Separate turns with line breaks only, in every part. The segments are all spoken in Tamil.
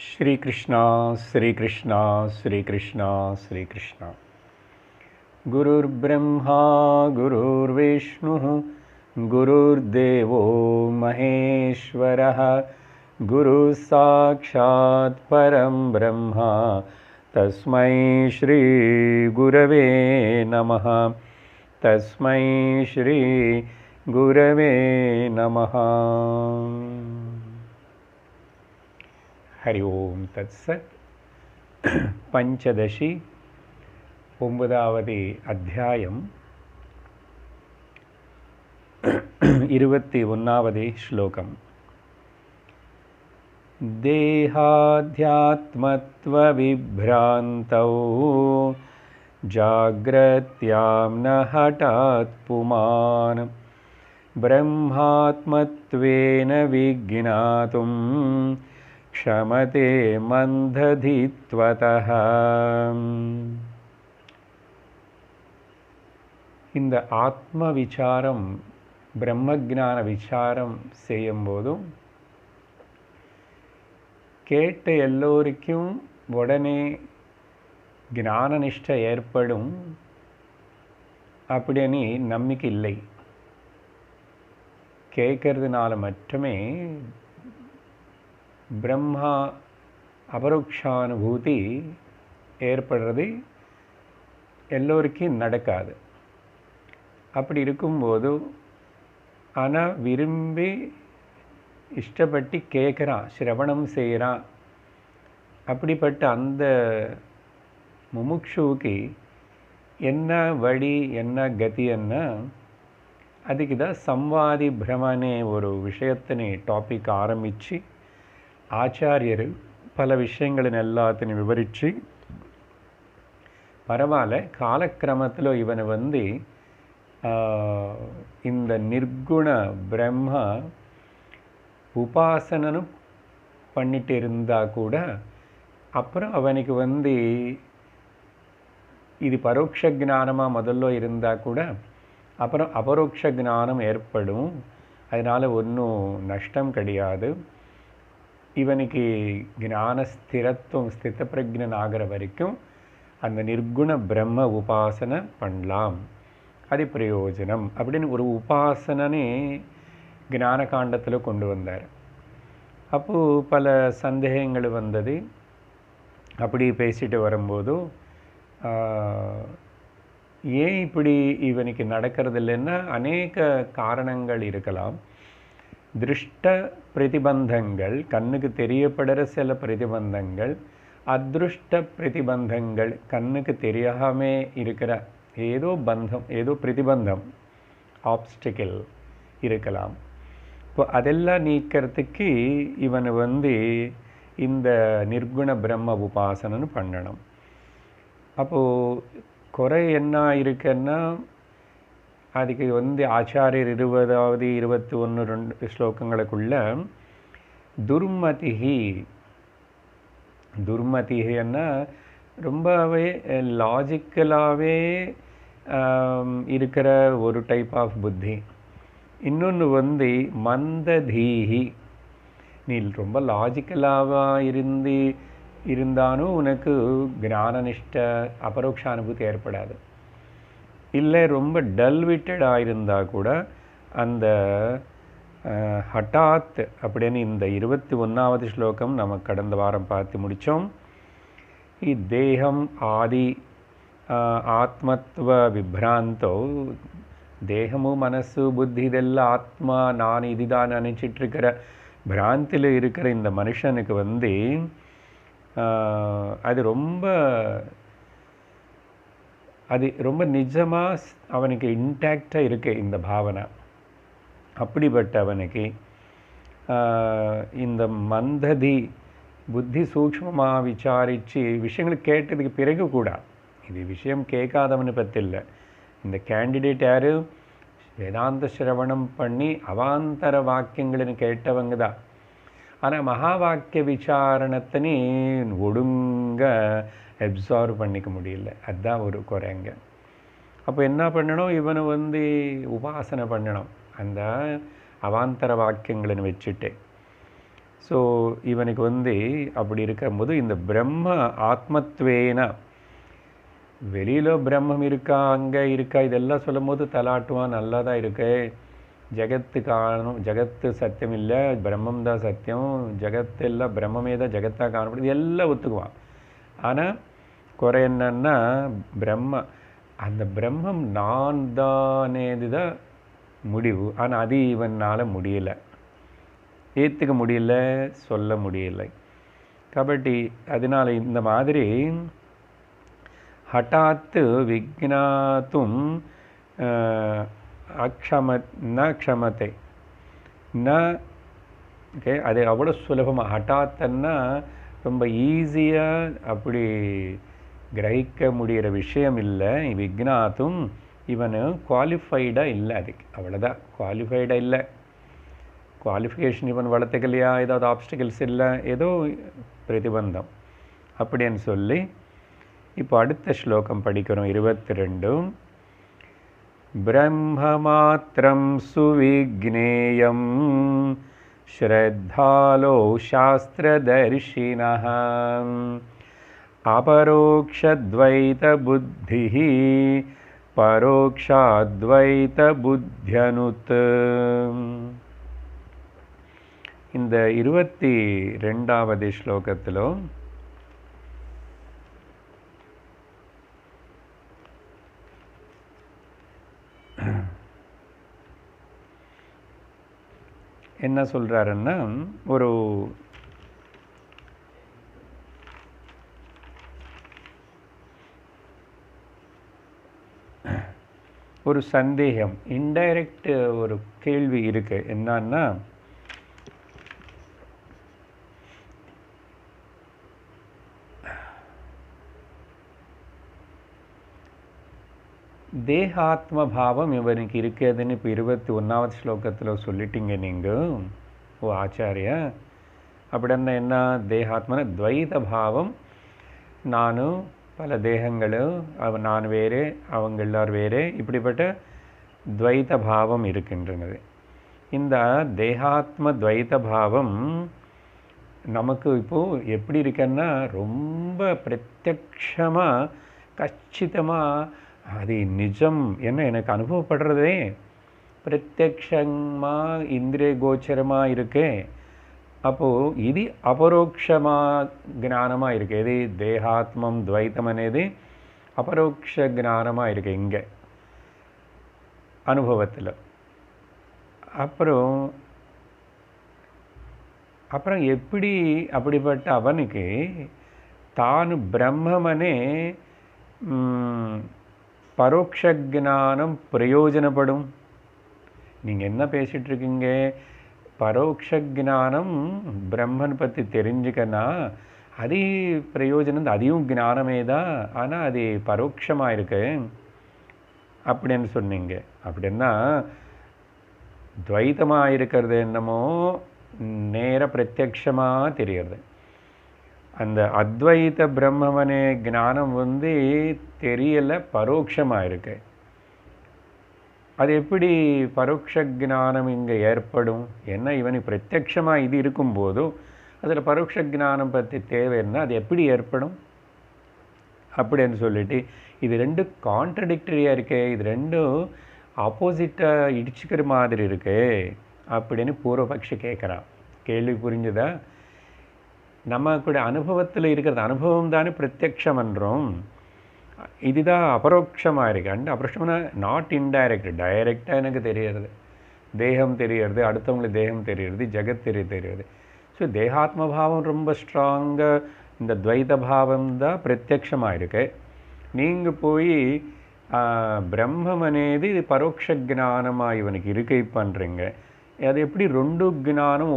श्री कृष्णा श्री कृष्णा श्री कृष्णा श्री कृष्णा। गुरुर्ब्रह्मा गुरुर्विष्णुः गुरुर्देवो महेश्वरः गुरुः साक्षात् परं ब्रह्म तस्मै श्री गुरवे नमः। तस्मै श्री गुरवे नमः। हरि ओम तत्सत्। पंचदशी ओंबदावदि अध्यायम 21வது श्लोकम। देहाध्यात्मत्वविभ्रान्तौ जाग्रत्यां न हठात् पुमान् ब्रह्मात्मत्वेन विज्ञातुं क्षमते मन्दधित्वतः। இந்த ஆத்ம விசாரம் பிரம்மஞான விசாரம் செய்யும்போதும் கேட்ட எல்லோருக்கும் உடனே ஞான நிஷ்டை ஏற்படும் அப்படின்னு நம்பிக்கை இல்லை. கேட்கறதுனால மட்டுமே பிரம்மா அபரோக்ஷானுபூதி ஏற்படுறது எல்லோருக்கும் நடக்காது. அப்படி இருக்கும்போது ஆனால் விரும்பி இஷ்டப்பட்டு கேட்குறான், சிரவணம் செய்கிறான். அப்படிப்பட்ட அந்த முமுட்சுவுக்கு என்ன வழி என்ன கதின்னா அதுக்கு தான் சம்வாதி பிரமனே ஒரு விஷயத்தினை டாபிக் ஆரம்பித்து ஆச்சாரியர் பல விஷயங்களின் எல்லாத்தையும் விவரித்து பரவாயில்ல காலக்கிரமத்தில் இவனை இந்த நிர்குண பிரம்ம உபாசனனும் பண்ணிட்டு இருந்தால் கூட அப்புறம் அவனுக்கு இது பரோட்ச ஞானமாக முதல்ல இருந்தால் கூட அப்புறம் அபரோக்ஷ ஞானம் ஏற்படும். அதனால் ஒன்றும் நஷ்டம் கிடையாது. இவனுக்கு ஞான ஸ்திரத்துவம் ஸ்தித பிரஜ்ஞன் ஆகிற வரைக்கும் அந்த நிர்குண பிரம்ம உபாசனை பண்ணலாம், அது பிரயோஜனம் அப்படின்னு ஒரு உபாசனனே ஞான காண்டத்தில் கொண்டு வந்தார். அப்போது பல சந்தேகங்கள் வந்தது. அப்படி பேசிட்டு வரும்போது ஏன் இப்படி இவனுக்கு நடக்கிறது இல்லைன்னா அநேக காரணங்கள் இருக்கலாம். திருஷ்ட பிரதிபந்தங்கள், கண்ணுக்கு தெரியப்படுற சில பிரதிபந்தங்கள், அதிருஷ்ட பிரதிபந்தங்கள், கண்ணுக்கு தெரியாமே இருக்கிற ஏதோ பந்தம், ஏதோ பிரதிபந்தம், ஆப்ஸ்டிக்கிள் இருக்கலாம். இப்போ அதெல்லாம் நீக்கிறதுக்கு இவன் இந்த நிர்குண பிரம்ம உபாசனன்னு பண்ணணும். அப்போது குறை என்ன இருக்குன்னா அதுக்கு ஆச்சாரியர் 20வது 21 2 ஸ்லோகங்களுக்குள்ள துர்மதின்னா ரொம்பவே லாஜிக்கலாகவே இருக்கிற ஒரு டைப் ஆஃப் புத்தி. இன்னொன்று மந்ததீஹி, நீ ரொம்ப லாஜிக்கலாக இருந்தாலும் உனக்கு ஞானனிஷ்ட அபரோக்ஷானுபூதி ஏற்படாது. இல்லை ரொம்ப டல்விட்டடாக இருந்தால் கூட அந்த ஹட்டாத் அப்படின்னு இந்த 21வது ஸ்லோகம் நம்ம கடந்த வாரம் பார்த்து முடித்தோம். தேகம் ஆதி ஆத்மத்வ விப்ராந்தோ, தேகமும் மனசு புத்தி இதெல்லாம் ஆத்மா நான் இதுதான் நினச்சிட்ருக்கிற பிராந்தியில் இருக்கிற இந்த மனுஷனுக்கு அது ரொம்ப நிஜமாக அவனுக்கு இன்டாக்டாக இருக்கு இந்த பாவனை. அப்படிப்பட்ட அவனுக்கு இந்த மந்ததி புத்தி சூக்ஷ்மமாக விசாரித்து விஷயங்கள் கேட்டதுக்கு பிறகு கூட, இது விஷயம் கேட்காதவனை பற்றி இல்லை, இந்த கேண்டிடேட் யார், வேதாந்த சிரவணம் பண்ணி அவாந்தர வாக்கியங்கள்னு கேட்டவங்க தான். ஆனால் மகா வாக்கிய விசாரணத்தினே ஒழுங்க அப்சார்வ் பண்ணிக்க முடியல. அதுதான் ஒரு குறைங்க. அப்போ என்ன பண்ணணும், இவனை உபாசனை பண்ணணும் அந்த அவாந்தர வாக்கியங்களை வச்சுட்டு. ஸோ இவனுக்கு வந்து அப்படி இருக்கும்போது இந்த பிரம்ம ஆத்மத்வேன வெளியில் பிரம்மம் இருக்கா அங்கே இருக்கா இதெல்லாம் சொல்லும் போது தலாட்டுவான், நல்லா தான் இருக்கு, ஜகத்து காணும், ஜகத்து சத்தியம் இல்லை, பிரம்மம் தான் சத்தியம், ஜகத்து எல்லாம் பிரம்மே தான் ஜகத்தாக காணப்படுது, எல்லாம் ஒத்துக்குவான். ஆனால் குறை என்னன்னா அந்த பிரம்மம் நான் தானேது தான் முடிவு. ஆனால் அது இவனால் முடியலை, ஏற்றுக்க முடியல, சொல்ல முடியலை. కాబట్టి அதனால் இந்த மாதிரி ஹட்டாத்து விக்னாத்தும் ந க்ஷமத்தை ஓகே, அது அவ்வளோ சுலபமாக ஹட்டாத்தன்னா ரொம்ப ஈஸியாக அப்படி கிரகிக்க முடிகிற விஷயம் இல்லை. விக்னாத்தும் இவனு குவாலிஃபைடாக இல்லை, அதுக்கு அவ்வளோதான், குவாலிஃபைடாக இல்லை. குவாலிஃபிகேஷன் இவன் வளர்த்துக்கலையா, ஏதாவது ஆப்ஸ்டிகல்ஸ் இல்லை, ஏதோ பிரதிபந்தம் அப்படின்னு சொல்லி இப்போ அடுத்த ஸ்லோகம் படிக்கிறோம். 22. பிரம்மமாத்திரம் சுவிக்னேயம் ஸ்ரத்தாலோ சாஸ்திரதர்ஷினः அபரோக்ஷத்வைத புத்திः பரோக்ஷாத்வைத புத்தியனுத். இந்த 22வது ஸ்லோகத்தில் என்ன சொல்கிறாருன்னா, ஒரு சந்தேகம், இன்டைரக்ட் ஒரு கேள்வி இருக்கு. என்னன்னா, தேகாத்ம பாவம் இவனுக்கு இருக்குதுன்னு இப்போ 21வது ஸ்லோகத்தில் சொல்லிட்டீங்க நீங்கள், ஓ ஆச்சாரியா. அப்படின்னா என்ன, தேகாத்மன துவைத பாவம், நானும் பல தேகங்களும், நான் வேறு அவங்க எல்லாரும் வேறு, இப்படிப்பட்ட துவைத பாவம் இருக்கின்றது. இந்த தேகாத்ம துவைத பாவம் நமக்கு இப்போது எப்படி இருக்குன்னா, ரொம்ப பிரத்யக்ஷமாக கச்சிதமாக அது நிஜம் என்ன எனக்கு அனுபவப்படுறதே, பிரத்யக்ஷமாக இந்திரிய கோச்சரமாக இருக்கே. அப்போது இது அபரோக்ஷமாக ஞானமாக இருக்குது. இது தேகாத்மம் துவைத்தம் అనేది அபரோக்ஷ ஞானமாக இருக்குது இங்கே அனுபவத்தில். அப்புறம் எப்படி அப்படிப்பட்ட அவனுக்கு தான் பிரம்மமனே பரோட்ச ஞானம் பிரயோஜனப்படும்? நீங்கள் என்ன பேசிகிட்டு இருக்கீங்க, பரோட்ச ஞானம் பிரம்மன் பற்றி தெரிஞ்சுக்கன்னா அது பிரயோஜனம், அதையும் ஞானமே தான், ஆனால் அது பரோட்சமாக இருக்கு அப்படின்னு சொன்னீங்க. அப்படின்னா துவைத்தமாக இருக்கிறது என்னமோ நேர பிரத்யக்ஷமாக தெரிகிறது. அந்த அத்வைத பிரம்மவனே ஞானம் வந்து தெரியலை, பரோட்சமாக இருக்கு. அது எப்படி பரோட்ச ஞானம் இங்கே ஏற்படும்? ஏன்னா இவனுக்கு பிரத்யக்ஷமாக இது இருக்கும்போதும் அதில் பரோட்ச ஞானம் பற்றி தேவைன்னா அது எப்படி ஏற்படும் அப்படின்னு சொல்லிட்டு, இது ரெண்டும் கான்ட்ரடிக்டரியாக இருக்கே, இது ரெண்டும் ஆப்போசிட்டாக இடிச்சுக்கிற மாதிரி இருக்கு அப்படின்னு பூர்வபக்ஷி கேட்குறான். கேள்வி புரிஞ்சுதா? நம்ம கூட அனுபவத்தில் இருக்கிறது, அனுபவம் தானே பிரத்யக்ஷம் என்றோம், இதுதான் அபரோக்ஷமாக இருக்குது. அண்ட் அபரோக்ஷம்னா நாட் இன்டைரக்ட், டைரெக்டாக எனக்கு தெரியறது, தேகம் தெரியறது, அடுத்தவங்களுக்கு தேகம் தெரியறது, ஜெகத் தெரியுது. ஸோ தேகாத்மபாவம் ரொம்ப ஸ்ட்ராங்காக, இந்த துவைத பாவம் தான் பிரத்யக்ஷமாக இருக்கு. நீங்கள் போய் பிரம்மம் అనేది பரோட்ச ஞானமாக இவனுக்கு இருக்கை பண்ணுறீங்க. அது எப்படி ரெண்டு ஞானம்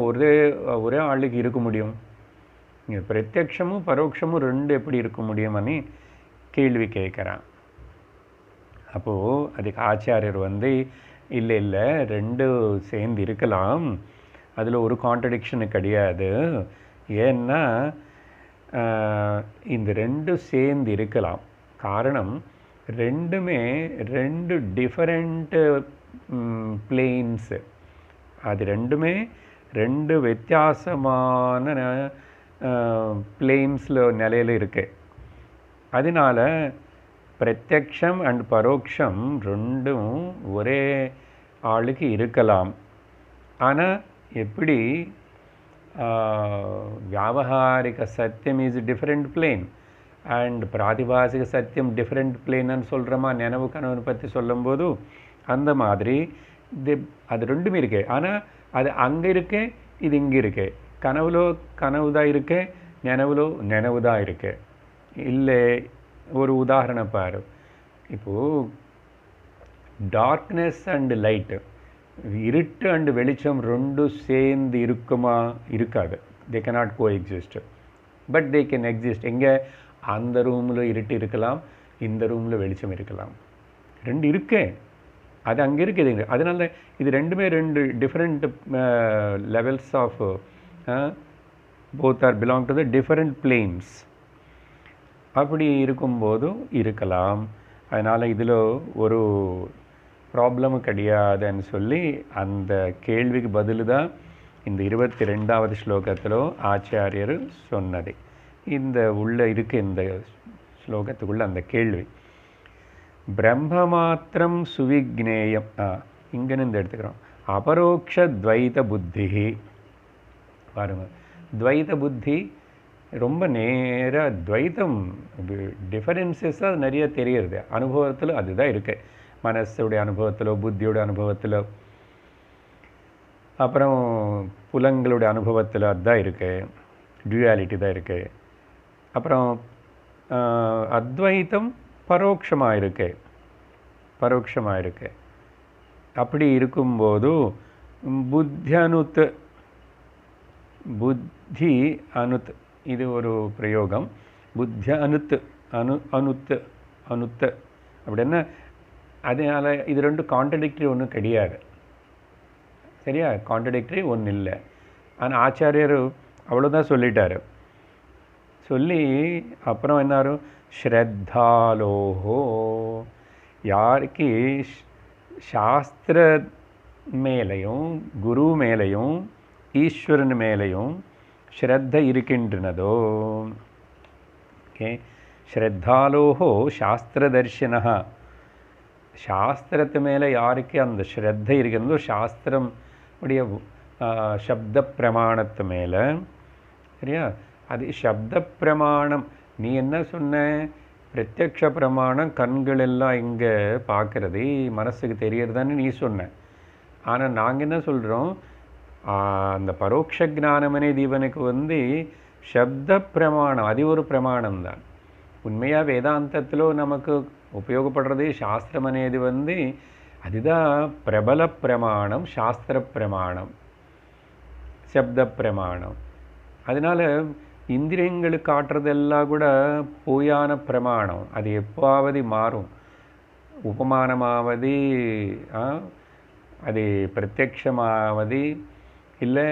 ஒரே ஆளுக்கு இருக்க முடியும்? பிரத்யக்ஷமும் பரோட்சமும் ரெண்டு எப்படி இருக்க முடியும்னு கேள்வி கேட்குறான். அப்போது அதுக்கு ஆச்சாரியர் வந்து இல்லை ரெண்டு சேர்ந்து இருக்கலாம், அதில் ஒரு கான்ட்ரடிக்ஷனு கிடையாது. ஏன்னா இந்த ரெண்டு சேர்ந்து இருக்கலாம். காரணம், ரெண்டுமே டிஃபரெண்ட் பிளேன்ஸு, அது ரெண்டுமே ரெண்டு வித்தியாசமான பிளேன்ஸில் நிலையில் இருக்கு. அதனால பிரத்யக்ஷம் அண்ட் பரோட்சம் ரெண்டும் ஒரே ஆளுக்கு இருக்கலாம். ஆனால் எப்படி வியாவகாரிக சத்தியம் இஸ் டிஃப்ரெண்ட் பிளேன் அண்ட் பிராதிபாசிக சத்தியம் டிஃப்ரெண்ட் பிளேன்னு சொல்கிறோமா நினைவு கனவு பற்றி சொல்லும்போது, அந்த மாதிரி அது ரெண்டுமே இருக்கு. ஆனால் அது அங்கே இருக்கு, இது இங்கே இருக்கு. கனவுலோ கனவு தான் இருக்கு, நினைவுலோ நினைவு தான் இருக்கு. இல்லை, ஒரு உதாரணம் பாரு. இப்போது டார்க்னஸ் அண்டு லைட்டு, இருட்டு அண்டு வெளிச்சம் ரெண்டும் சேர்ந்து இருக்குமா? இருக்காது. They cannot coexist. But they can exist. எங்கே? அந்த ரூமில் இருட்டு இருக்கலாம், இந்த ரூமில் வெளிச்சம் இருக்கலாம். ரெண்டு இருக்கே, அது அங்கே இருக்குது. அதனால இது ரெண்டுமே ரெண்டு different levels of both are belong to the different planes. அப்படி இருக்கும்போதும் இருக்கலாம். அதனால் இதில் ஒரு ப்ராப்ளமும் கிடையாதுன்னு சொல்லி அந்த கேள்விக்கு பதில் தான் இந்த 22வது ஸ்லோகத்தில் ஆச்சாரியர் சொன்னது. இந்த உள்ள இருக்கு இந்த ஸ்லோகத்துக்குள்ள அந்த கேள்வி. பிரம்மமாத்திரம் சுவிக்னேயம், இங்கேருந்து எடுத்துக்கிறோம். அபரோக்ஷ துவைத புத்தி. பாருங்க, துவைத புத்தி ரொம்ப நேராக துவைத்தம் டிஃபரன்சஸாக நிறைய தெரியுது. அனுபவத்தில் அதுதான் இருக்குது. மனசுடைய அனுபவத்திலோ புத்தியோட அனுபவத்திலோ அப்புறம் புலங்களுடைய அனுபவத்தில் அதுதான் இருக்குது, டியூயாலிட்டி தான் இருக்குது. அப்புறம் அத்வைத்தம் பரோட்சமாக இருக்கு. அப்படி இருக்கும்போது புத்தி அனுத், இது ஒரு பிரயோகம். புத்திய அனுத்து அனுத்து அப்படின்னா, அதனால் இது ரெண்டும் கான்ட்ரடிக்டரி ஒன்றும் கிடையாது. சரியா? கான்ட்ரடிக்டரி ஒன்றும் இல்லை. ஆனால் ஆச்சாரியர் அவ்வளோதான் சொல்லிட்டார். சொல்லி அப்புறம் என்னாரு, ஸ்ரத்தாலோஹோ, யாருக்கு சாஸ்திர மேலையும் குரு மேலையும் ஈஸ்வரன் மேலையும் ஸ்ரத்த இருக்கின்றனதோ. ஓகே, ஸ்ரத்தாலோஹோ சாஸ்திரதர்ஷினா, சாஸ்திரத்து மேலே யாருக்கு அந்த ஸ்ரத்த இருக்கிறதோ, சாஸ்திரம் உடைய சப்த பிரமாணத்து மேலே. சரியா? அது சப்த பிரமாணம். நீ என்ன சொன்ன? பிரத்யக்ஷ பிரமாணம் கண்கள் எல்லாம் இங்கே பார்க்குறது, மனசுக்கு தெரியறதான்னு நீ சொன்ன. ஆனால் நாங்கள் என்ன சொல்கிறோம், அந்த பரோட்ச ஞானம் అనేది இவனுக்கு சப்த பிரமாணம், அது ஒரு பிரமாணம் தான். உண்மையாக வேதாந்தத்தில் நமக்கு உபயோகப்படுறது சாஸ்திரம் అనేది அதுதான் பிரபல பிரமாணம், சாஸ்திர பிரமாணம், சப்த பிரமாணம். அதனால் இந்திரியங்களுக்கு காட்டுறதெல்லாம் கூட பொய்யான பிரமாணம். அது எப்பாவது மாறும், உபமானமாவது, அது பிரத்யக்ஷமாவது, இல்லை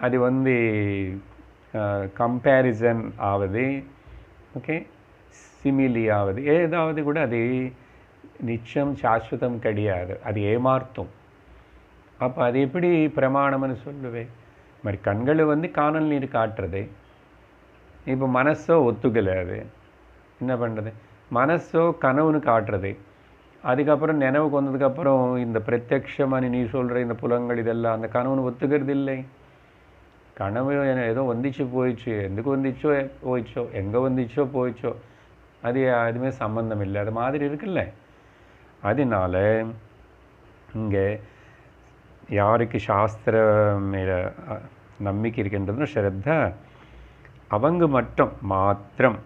அது கம்பேரிசன் ஆவது, ஓகே, சிமிலி ஆவது, ஏதாவது கூட அது நிச்சயம் சாஸ்வதம் கிடையாது, அது ஏமார்த்தம். அப்போ அது எப்படி பிரமாணம்னு சொல்லுவேன்? மாதிரி கண்கள் காணல் நீர் காட்டுறது. இப்போ மனசோ ஒத்துக்கலை, அது என்ன பண்ணுறது? மனசோ கனவுன்னு காட்டுறது. அதுக்கப்புறம் நினைவுக்கு வந்ததுக்கப்புறம் இந்த பிரத்யக்ஷமாக நீ சொல்கிற இந்த புலங்கள் இதெல்லாம் அந்த கனவுன்னு ஒத்துக்கிறது இல்லை. கனவு ஏதோ போயிடுச்சு, எதுக்கு போயிடுச்சோ, எங்கே போயிடுச்சோ, அது எதுவுமே சம்பந்தம் இல்லை, அது மாதிரி இருக்குல்ல. அதனால இங்கே யாருக்கு சாஸ்திர மேலே நம்பிக்கை இருக்கின்றதுன்னு ஸ்ரத்தா, அவங்க மாத்திரம்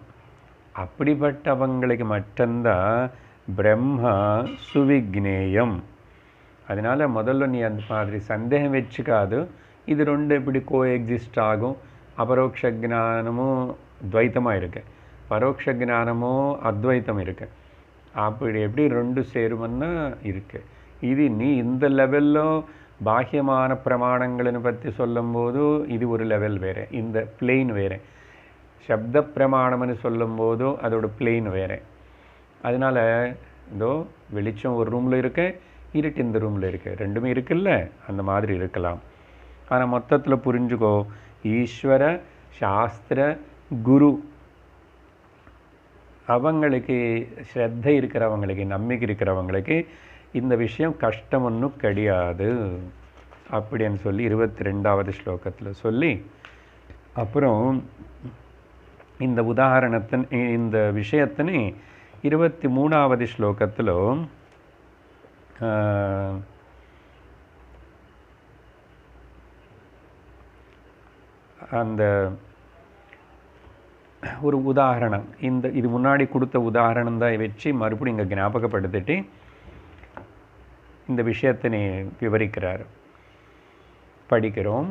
அப்படிப்பட்டவங்களுக்கு மட்டும்தான் பிரம்ம சுவிக்னேயம். அதனால் முதல்ல நீ அந்த மாதிரி சந்தேகம் வச்சுக்காது. இது ரெண்டு எப்படி கோ எக்ஸிஸ்ட் ஆகும்? அபரோக்ஷ ஜானமும் துவைத்தமாக இருக்கு, பரோட்ச ஜானமும் அத்வைத்தம் இருக்கு. அப்படி எப்படி ரெண்டு சேருமன்னா இருக்கு. இது நீ இந்த லெவலில் பாஹ்யமான பிரமாணங்கள்னு பற்றி சொல்லும்போது இது ஒரு லெவல் வேறு, இந்த பிளெயின் வேறு. சப்த பிரமாணம்னு சொல்லும்போது அதோட பிளெயின் வேறு. அதனால் இதோ வெளிச்சம் ஒரு ரூமில் இருக்கு, இருட்டு இந்த ரூமில் இருக்குது, ரெண்டுமே இருக்குல்ல, அந்த மாதிரி இருக்கலாம். ஆனால் மொத்தத்தில் புரிஞ்சுக்கோ, ஈஸ்வர சாஸ்திர குரு அவங்களுக்கு ஸ்ரத்தை இருக்கிறவங்களுக்கு, நம்பிக்கை இருக்கிறவங்களுக்கு இந்த விஷயம் கஷ்டம் ஒன்றும் கிடையாது அப்படின்னு சொல்லி 22வது ஸ்லோகத்தில் சொல்லி, அப்புறம் இந்த உதாரணத்தின் இந்த விஷயத்தினை 23வது ஸ்லோகத்தில் அந்த ஒரு உதாரணம், இது முன்னாடி கொடுத்த உதாரணம் தான் வச்சு மறுபடியும் இங்கே ஞாபகப்படுத்திட்டு இந்த விஷயத்தினை விவரிக்கிறார். படிக்கிறோம்.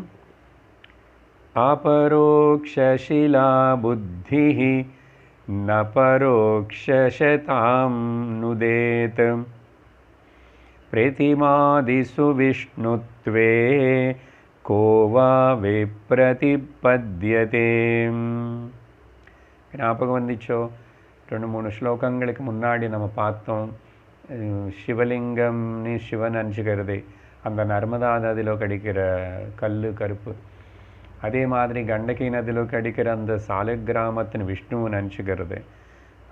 अपरोक्षशिला बुद्धिः न परोक्षशतां नुदेत प्रतिमादिषु विष्णुत्वे को वा विप्रतिपद्यते. ஞாபகம் வந்துச்சோ? 2-3 ஸ்லோகங்களுக்கு முன்னாடி நம்ம பார்த்தோம், சிவலிங்கம்னு சிவன் நினச்சிக்கிறது அந்த நர்மதா நதியில் கிடைக்கிற கல் கருப்பு, அதே மாதிரி கண்டகி நதியில் கிடைக்கிற அந்த சாலக்கிராமத்தின் விஷ்ணுவை நினச்சிக்கிறது.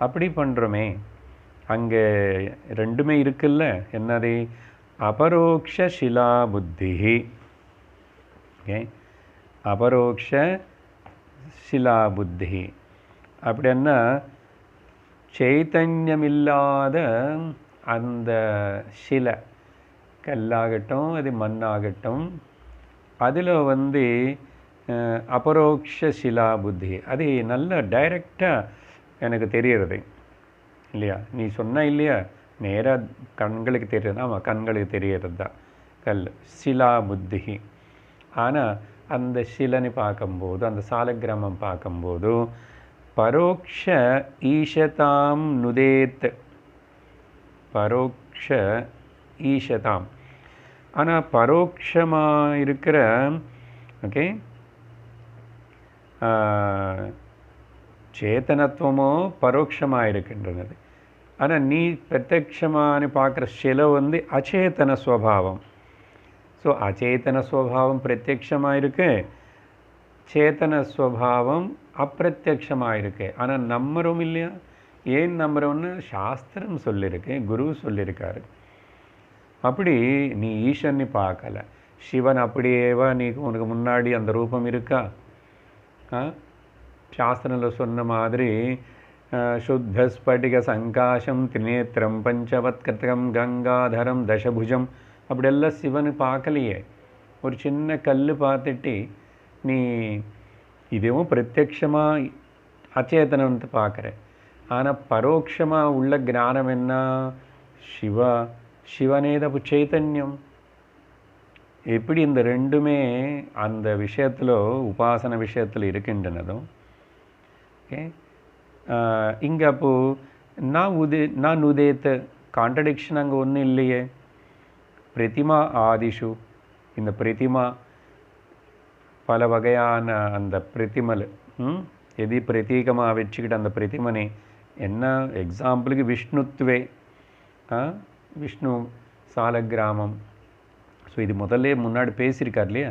அப்படி பண்ணுறோமே, அங்கே ரெண்டுமே இருக்குல்ல. என்னது? அபரோக்ஷ சிலா புத்தி. ஓகே, அபரோக்ஷ சிலா புத்தி அப்படின்னா சைத்தன்யமில்லாத அந்த சிலை, கல்லாகட்டும் அது மண்ணாகட்டும், அதில் அபரோக்ஷ சிலா புத்தி, அது நல்ல டைரக்டாக எனக்கு தெரியறது இல்லையா? நீ சொன்ன இல்லையா, நேராக கண்களுக்கு தெரியுது. ஆமாம், கண்களுக்கு தெரியறது தான் கல், சிலா புத்தி. ஆனால் அந்த சிலனை பார்க்கும்போது, அந்த சாலக்கிராமம் பார்க்கும்போது பரோக்ஷ ஈஷதாம் நுதேத், பரோக்ஷ ஈஷதாம். ஆனால் பரோட்சமாக இருக்கிற, ஓகே, சேத்தனத்துவமோ பரோட்சமாக இருக்கின்றது. ஆனால் நீ பிரத்யக்ஷமானு பார்க்குற சிலை அச்சேதன ஸ்வபாவம். ஸோ அச்சேதன ஸ்வபாவம் பிரத்யக்ஷமாக இருக்கு, சேத்தன ஸ்வபாவம் அப்பிரத்யக்ஷமாக இருக்கு. ஆனால் நம்புறோம் இல்லையா? ஏன் நம்புறோம்னு சாஸ்திரம் சொல்லியிருக்கு, குரு சொல்லியிருக்காரு. அப்படி நீ ஈஸ்வரனை பார்க்கல, சிவன் அப்படியேவா நீ உனக்கு முன்னாடி அந்த ரூபம் இருக்கா? சாஸ்திரத்தில் சொன்ன மாதிரி சுத்த ஸ்படிக சங்காசம் திரிநேத்திரம் பஞ்சவத் கர்த்தகம் கங்காதரம் தசபுஜம் அப்படியெல்லாம் சிவன் பார்க்கலையே. ஒரு சின்ன கல் பார்த்துட்டு நீ இதுவும் பிரத்யக்ஷமாக அச்சேதனத்தை பார்க்குற. ஆனால் பரோட்சமாக உள்ள ஞானம் என்ன? சிவனேதப்பு சைத்தன்யம். எப்படி இந்த ரெண்டுமே அந்த விஷயத்தில், உபாசன விஷயத்தில் இருக்கின்றனதும். ஓகே, இங்கே அப்போது நான் உதேத்த கான்ட்ரடிக்ஷன் அங்கே ஒன்றும் இல்லையே. பிரதிமா ஆதிஷு, இந்த பிரதிமா பல வகையான அந்த பிரதிமல் எது பிரதீகமாக வச்சுக்கிட்டு அந்த பிரதிமனை என்ன, எக்ஸாம்பிளுக்கு விஷ்ணுத்வே, விஷ்ணு சாலக்கிராமம். ஸோ இது முதல்ல முன்னாடி பேசியிருக்கார் இல்லையா?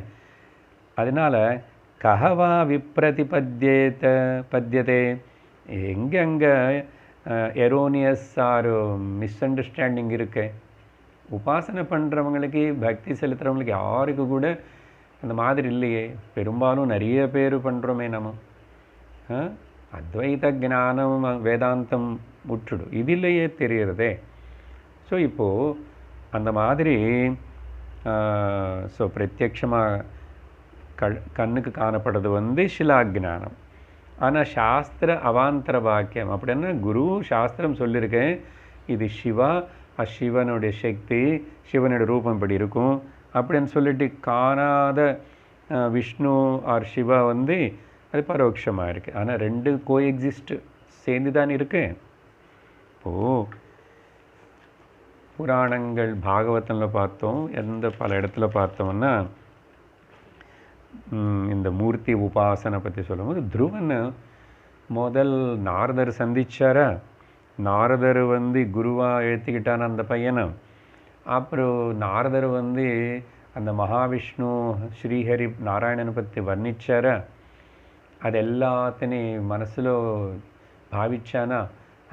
அதனால் கஹவா விப்ரதிபத்யதே, எங்கே எரோனியஸ் ஆர் மிஸ் அண்டர்ஸ்டாண்டிங் இருக்கு. உபாசனை பண்ணுறவங்களுக்கு, பக்தி செலுத்துகிறவங்களுக்கு யாருக்கு கூட அந்த மாதிரி இல்லையே. பெரும்பாலும் நிறைய பேர் பண்ணுறோமே நம்ம. அத்வைத ஞானம் வேதாந்தம் முற்றுடு இதிலேயே தெரிகிறதே. ஸோ இப்போது அந்த மாதிரி ஸோ பிரத்யக்ஷமாக கண்ணுக்கு காணப்படுறது சிலாஜானம். ஆனால் சாஸ்திர அவாந்தர வாக்கியம் அப்படின்னா குரு சாஸ்திரம் சொல்லியிருக்கேன், இது சிவா, சிவனுடைய சக்தி, சிவனுடைய ரூபம் இப்படி இருக்கும் அப்படின்னு சொல்லிட்டு காணாத விஷ்ணு ஆர் சிவா அது பரோட்சமாக இருக்குது. ஆனால் ரெண்டு கோஎக்ஸிஸ்ட் சேர்ந்து தான் இருக்கு. இப்போது புராணங்கள் பாகவதத்தில் பார்த்தோம், பல இடத்துல பார்த்தோம்னா இந்த மூர்த்தி உபாசனை பற்றி சொல்லும்போது துருவன் முதல் நாரதர் சந்திச்சாரா, நாரதர் குருவாக எழுத்துக்கிட்டான அந்த பையனை. அப்புறம் நாரதர் அந்த மகாவிஷ்ணு ஸ்ரீஹரி நாராயணனை பற்றி வர்ணிச்சாரா, அது எல்லாத்தையும் மனசில் பாவிச்சானா,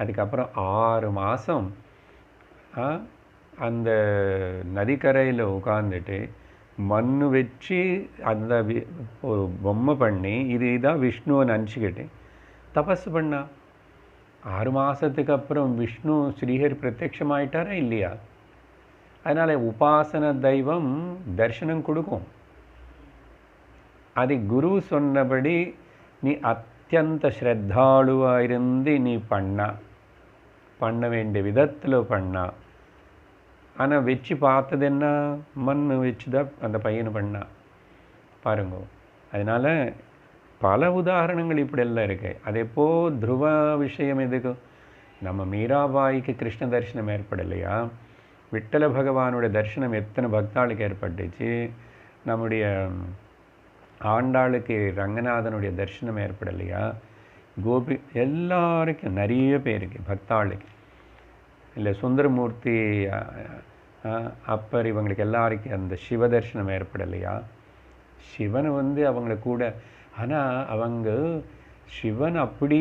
அதுக்கப்புறம் 6 மாதம் அந்த நதிக்கரையில் உட்காந்துட்டு மண் வச்சு அந்த ஒரு பொம்மை பண்ணி இதுதான் விஷ்ணுவை நினச்சிக்கிட்டு தபஸ் பண்ணா. 6 மாதத்துக்கு அப்புறம் விஷ்ணு ஸ்ரீஹரி பிரத்யட்சமாயிட்டாரா இல்லையா? அதனால் உபாசன தெய்வம் தரிசனம் கொடுக்கும். அது குரு சொன்னபடி நீ அத்தியந்த ஸ்ரத்தாளுவாக இருந்து நீ பண்ண வேண்டிய விதத்தில் பண்ணா. ஆனால் வச்சு பார்த்தது என்ன, மண் வச்சு தான் அந்த பையனை பண்ணா பாருங்க. அதனால் பல உதாரணங்கள் இப்படியெல்லாம் இருக்கு. அதேப்போ துருவ விஷயம் எதுக்கு, நம்ம மீராபாய்க்கு கிருஷ்ண தரிசனம் ஏற்படலையா? விட்டல பகவானுடைய தரிசனம் எத்தனை பக்தாளுக்கு ஏற்பட்டுச்சு? நம்முடைய ஆண்டாளுக்கு ரங்கநாதனுடைய தரிசனம் ஏற்படலையா? கோபி எல்லாருக்கும், நிறைய பேருக்கு பக்தாளுக்கு இல்லை, சுந்தரமூர்த்தி அப்பர் இவங்களுக்கு எல்லாருக்கும் அந்த சிவ தரிசனம் ஏற்படலையா? சிவனை அவங்கள கூட, ஆனால் அவங்க சிவன் அப்படி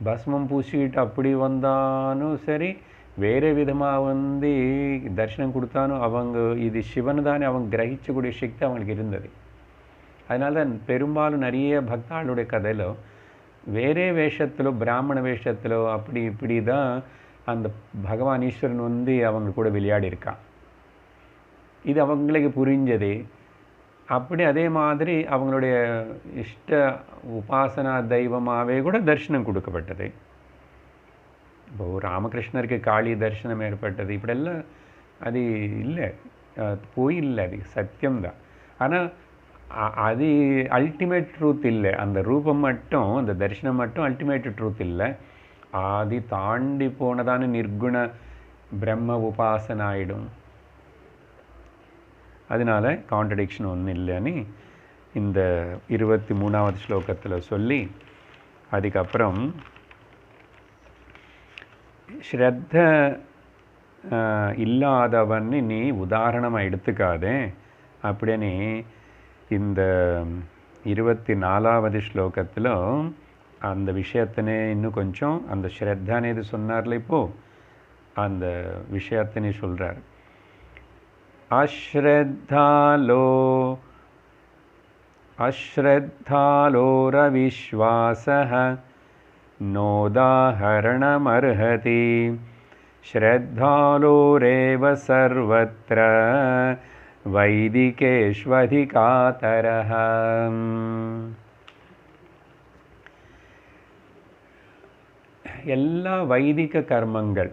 பஸ்மம் பூசிக்கிட்டு அப்படி வந்தானும் சரி, வேறு விதமாக தரிசனம் கொடுத்தாலும் அவங்க இது சிவன் தானே அவங்க கிரகிச்சக்கூடிய சக்தி அவங்களுக்கு இருந்தது. அதனால தான் பெரும்பாலும் நிறைய பக்தாளுடைய கதையிலோ வேறே வேஷத்திலோ பிராமண வேஷத்திலோ அப்படி இப்படி தான் அந்த பகவான் ஈஸ்வரன் அவங்க கூட விளையாடி இருக்கான். இது அவங்களுக்கு புரிஞ்சது. அப்படி அதே மாதிரி அவங்களுடைய இஷ்ட உபாசனா தெய்வமாகவே கூட தரிசனம் கொடுக்கப்பட்டது. இப்போ ராமகிருஷ்ணருக்கு காளி தரிசனம் ஏற்பட்டது. இப்படியெல்லாம் அது இல்லை, போய் இல்லை, அது சத்தியம்தான். ஆனால் அது அல்டிமேட் ட்ரூத் இல்லை. அந்த ரூபம் மட்டும், அந்த தரிசனம் மட்டும் அல்டிமேட் ட்ரூத் இல்லை. அது தாண்டி போனதான நிர்குண பிரம்ம உபாசனை ஆகிடும். அதனால கான்ட்ரடிக்ஷன் ஒன்றும் இல்லைன்னு இந்த 23வது ஸ்லோகத்தில் சொல்லி, அதுக்கப்புறம் ஸ்ரத்த இல்லாதவன்னு நீ உதாரணமாக எடுத்துக்காதே அப்படின்னு இந்த 24வது ஸ்லோகத்தில் அந்த விஷயத்தினே இன்னும் கொஞ்சம் அந்த ஸ்ரத்தானே இது சொன்னார்ல, இப்போது அந்த விஷயத்தினே சொல்கிறார். அஸ்ரத்தாலோரவிஸ்வாசः நோதாஹரணமர்ஹதி ஸ்ரத்தாலோரேவ சர்வத்ர வைதிகேஷ்வதிகாதரஹ. எல்லா வைதிக கர்மங்கள்